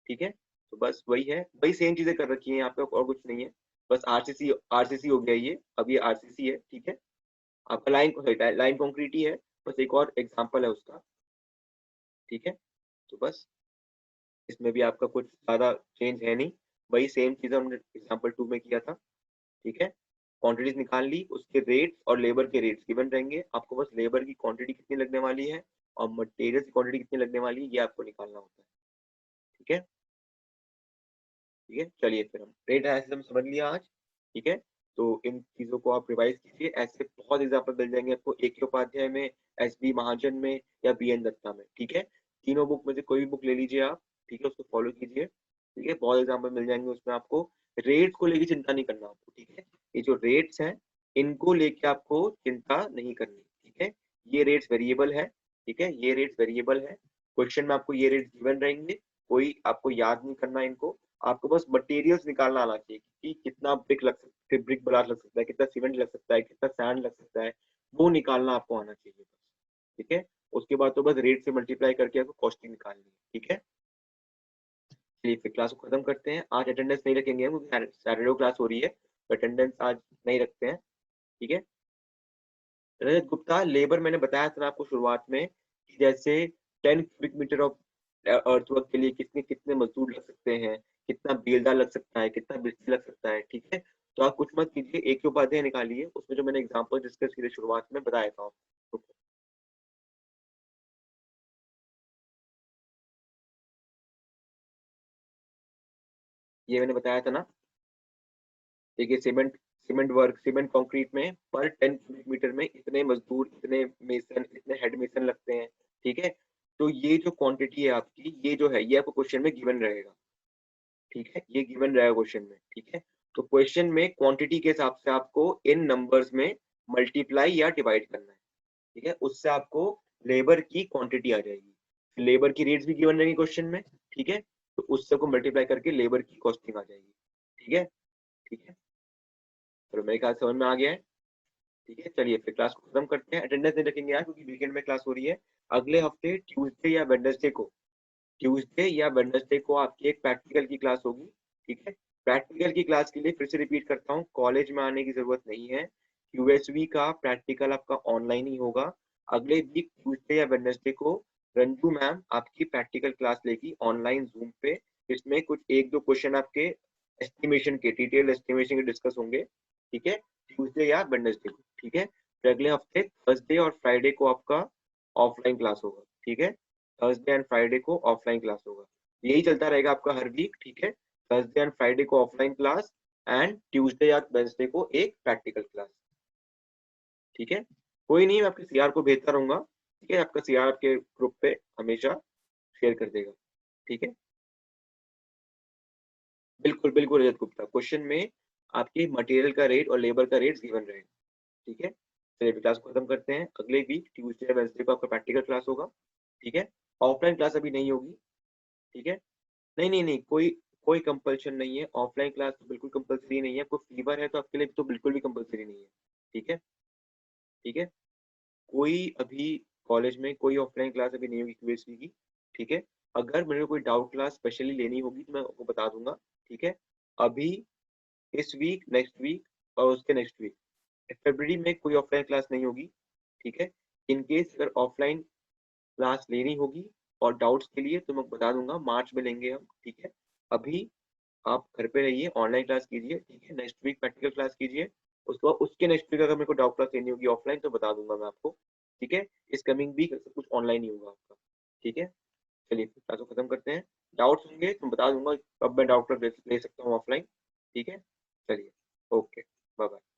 ठीक है। तो बस वही है, वही सेम चीजें कर रखी है यहाँ पे और कुछ नहीं है, बस आरसीसी हो गया ये, अब ये आरसीसी है, ठीक है। आपका लाइन कॉन्क्रीट ही है, बस एक और एग्जांपल है उसका, ठीक है। तो बस इसमें भी आपका कुछ ज्यादा चेंज है नहीं, वही सेम चीज हमने एग्जांपल 2 में किया था, ठीक है। क्वांटिटीज निकाल ली, उसके रेट्स और लेबर के रेट्स गिवन रहेंगे, आपको बस लेबर की क्वांटिटी कितनी लगने वाली है और मटेरियल की क्वांटिटी कितनी लगने वाली है ये आपको निकालना होता है, ठीक है। ठीक है, चलिए फिर हम रेट एनालिसिस हम समझ लिया आज, ठीक है। तो इन चीजों को आप रिवाइज कीजिए, ऐसे बहुत एग्जाम्पल मिल जाएंगे आपको एक के उपाध्याय में, एस बी महाजन में या बी एन दत्ता में, ठीक है। तीनों बुक में से कोई भी बुक ले लीजिए आप, ठीक है, उसको फॉलो कीजिए, ठीक है। बहुत एग्जाम्पल मिल जाएंगे उसमें आपको, रेट्स को लेके चिंता नहीं करना आपको, ठीक है। ये जो रेट्स हैं इनको लेके आपको चिंता नहीं करनी, ठीक है। ये रेट्स वेरिएबल है, ठीक है, ये रेट्स वेरिएबल है, क्वेश्चन में आपको ये रेट्स गिवन रहेंगे, कोई आपको याद नहीं करना इनको, आपको बस मटेरियल्स निकालना आना चाहिए कि कितना ब्रिक लग सकता है, ब्रिक ब्लास्ट लग सकता है, कितना सीमेंट लग सकता है, कितना सैंड लग सकता है, वो निकालना आपको आना चाहिए बस, ठीक है। उसके बाद तो बस रेट से मल्टीप्लाई करके आपको कॉस्टिंग निकालनी है, ठीक है। चलिए फिर क्लास को खत्म करते हैं, आज अटेंडेंस नहीं रखेंगे हम क्योंकि सैटरडे क्लास हो रही है, तो अटेंडेंस आज नहीं रखते हैं, ठीक है। रजत गुप्ता, लेबर मैंने बताया था आपको शुरुआत में कि जैसे 10 क्यूबिक मीटर ऑफ अर्थवर्क के लिए कितने कितने मजदूर लग सकते हैं, कितना बेलदार लग सकता है, कितना मिस्त्री लग सकता है, ठीक है। तो आप कुछ मत कीजिए, एक के उपाध्याय निकालिए, उसमें जो मैंने एग्जांपल डिस्कस किए शुरुआत में बताया था आपको, ये मैंने बताया था ना। देखिए सीमेंट सीमेंट कंक्रीट में पर 10 क्यूबिक मीटर में इतने मजदूर, इतने मेसन, इतने हेड मेसन लगते हैं, ठीक है। तो ये जो क्वांटिटी है आपकी, ये जो है ये आपको क्वेश्चन में गिवन रहेगा, ठीक है, ये गिवन रहेगा क्वेश्चन में, ठीक है। तो क्वेश्चन में क्वांटिटी के हिसाब से आपको इन नंबर्स में मल्टीप्लाई या डिवाइड करना है, ठीक है, उससे आपको लेबर की क्वांटिटी आ जाएगी, लेबर की रेट्स भी गिवन रहेंगी क्वेश्चन में, ठीक है। तो उससे को मल्टीप्लाई करके लेबर की कॉस्टिंग आ जाएगी, ठीक है, ठीक है। चलो मेरे ख्याल समझ में आ गया है। ठीक है, चलिए फिर क्लास को खत्म करते हैं। अटेंडेंस नहीं रखेंगे यार क्योंकि वीकेंड में क्लास हो रही है। अगले हफ्ते ट्यूसडे या वेडनेसडे को आपकी एक प्रैक्टिकल की क्लास होगी। ठीक है, प्रैक्टिकल की क्लास के लिए फिर से रिपीट करता हूँ, कॉलेज में आने की जरूरत नहीं है। यूएसवी का प्रैक्टिकल आपका ऑनलाइन ही होगा। अगले वीक ट्यूसडे या वेडनेसडे को रंजू मैम आपकी प्रैक्टिकल क्लास लेगी ऑनलाइन जूम पे। इसमें कुछ एक दो क्वेश्चन आपके एस्टिमेशन के, डिटेल एस्टिमेशन के डिस्कस होंगे। ठीक है, ट्यूसडे या वेडनेसडे को। ठीक है, फिर अगले हफ्ते थर्सडे और फ्राइडे को आपका ऑफलाइन क्लास होगा। ठीक है, थर्सडे एंड फ्राइडे को ऑफलाइन क्लास होगा। यही चलता रहेगा आपका हर वीक। ठीक है, थर्सडे एंड फ्राइडे को ऑफलाइन क्लास एंड ट्यूसडे या वेडनेसडे को एक प्रैक्टिकल क्लास। ठीक है, कोई नहीं, मैं आपके सीआर को भेजता रहूंगा। ठीक है, आपका सीआर आपके ग्रुप पे हमेशा शेयर कर देगा। ठीक है, बिल्कुल बिल्कुल रजत गुप्ता, क्वेश्चन में आपके मटेरियल का रेट और लेबर का रेट गिवन रहेगा। ठीक है, चलिए क्लास को खत्म करते हैं। अगले वीक ट्यूसडे वेडनेसडे को आपका प्रैक्टिकल क्लास होगा। ठीक है, ऑफलाइन क्लास अभी नहीं होगी। ठीक है, नहीं नहीं नहीं, कोई कोई कंपल्शन नहीं है, ऑफलाइन क्लास तो बिल्कुल कंपल्सरी नहीं है। आपको फीवर है तो आपके लिए तो बिल्कुल भी कंपल्सरी नहीं है। ठीक है, ठीक है, कोई अभी कॉलेज में कोई ऑफलाइन क्लास अभी नहीं होगी क्यूएससी की। ठीक है, अगर मेरे को कोई डाउट क्लास स्पेशली लेनी होगी तो मैं आपको बता दूंगा। ठीक है, अभी इस वीक, नेक्स्ट वीक और उसके नेक्स्ट वीक फरवरी में कोई ऑफलाइन क्लास नहीं होगी। ठीक है, इन केस अगर ऑफलाइन क्लास लेनी होगी और डाउट्स के लिए तो मैं बता दूंगा, मार्च में लेंगे हम। ठीक है, अभी आप घर पे रहिए, ऑनलाइन क्लास कीजिए। ठीक है, नेक्स्ट वीक प्रैक्टिकल क्लास कीजिए। उसके बाद उसके नेक्स्ट वीक अगर मेरे को डाउट क्लास लेनी होगी ऑफलाइन तो बता दूंगा मैं आपको। ठीक है, इस कमिंग वीक सब कुछ ऑनलाइन ही होगा आपका। ठीक है, चलिए क्लास को खत्म करते हैं। डाउट्स होंगे तो बता दूंगा कब मैं डाउट क्लास ले सकता हूँ ऑफलाइन। ठीक है, चलिए, ओके, बाय बाय।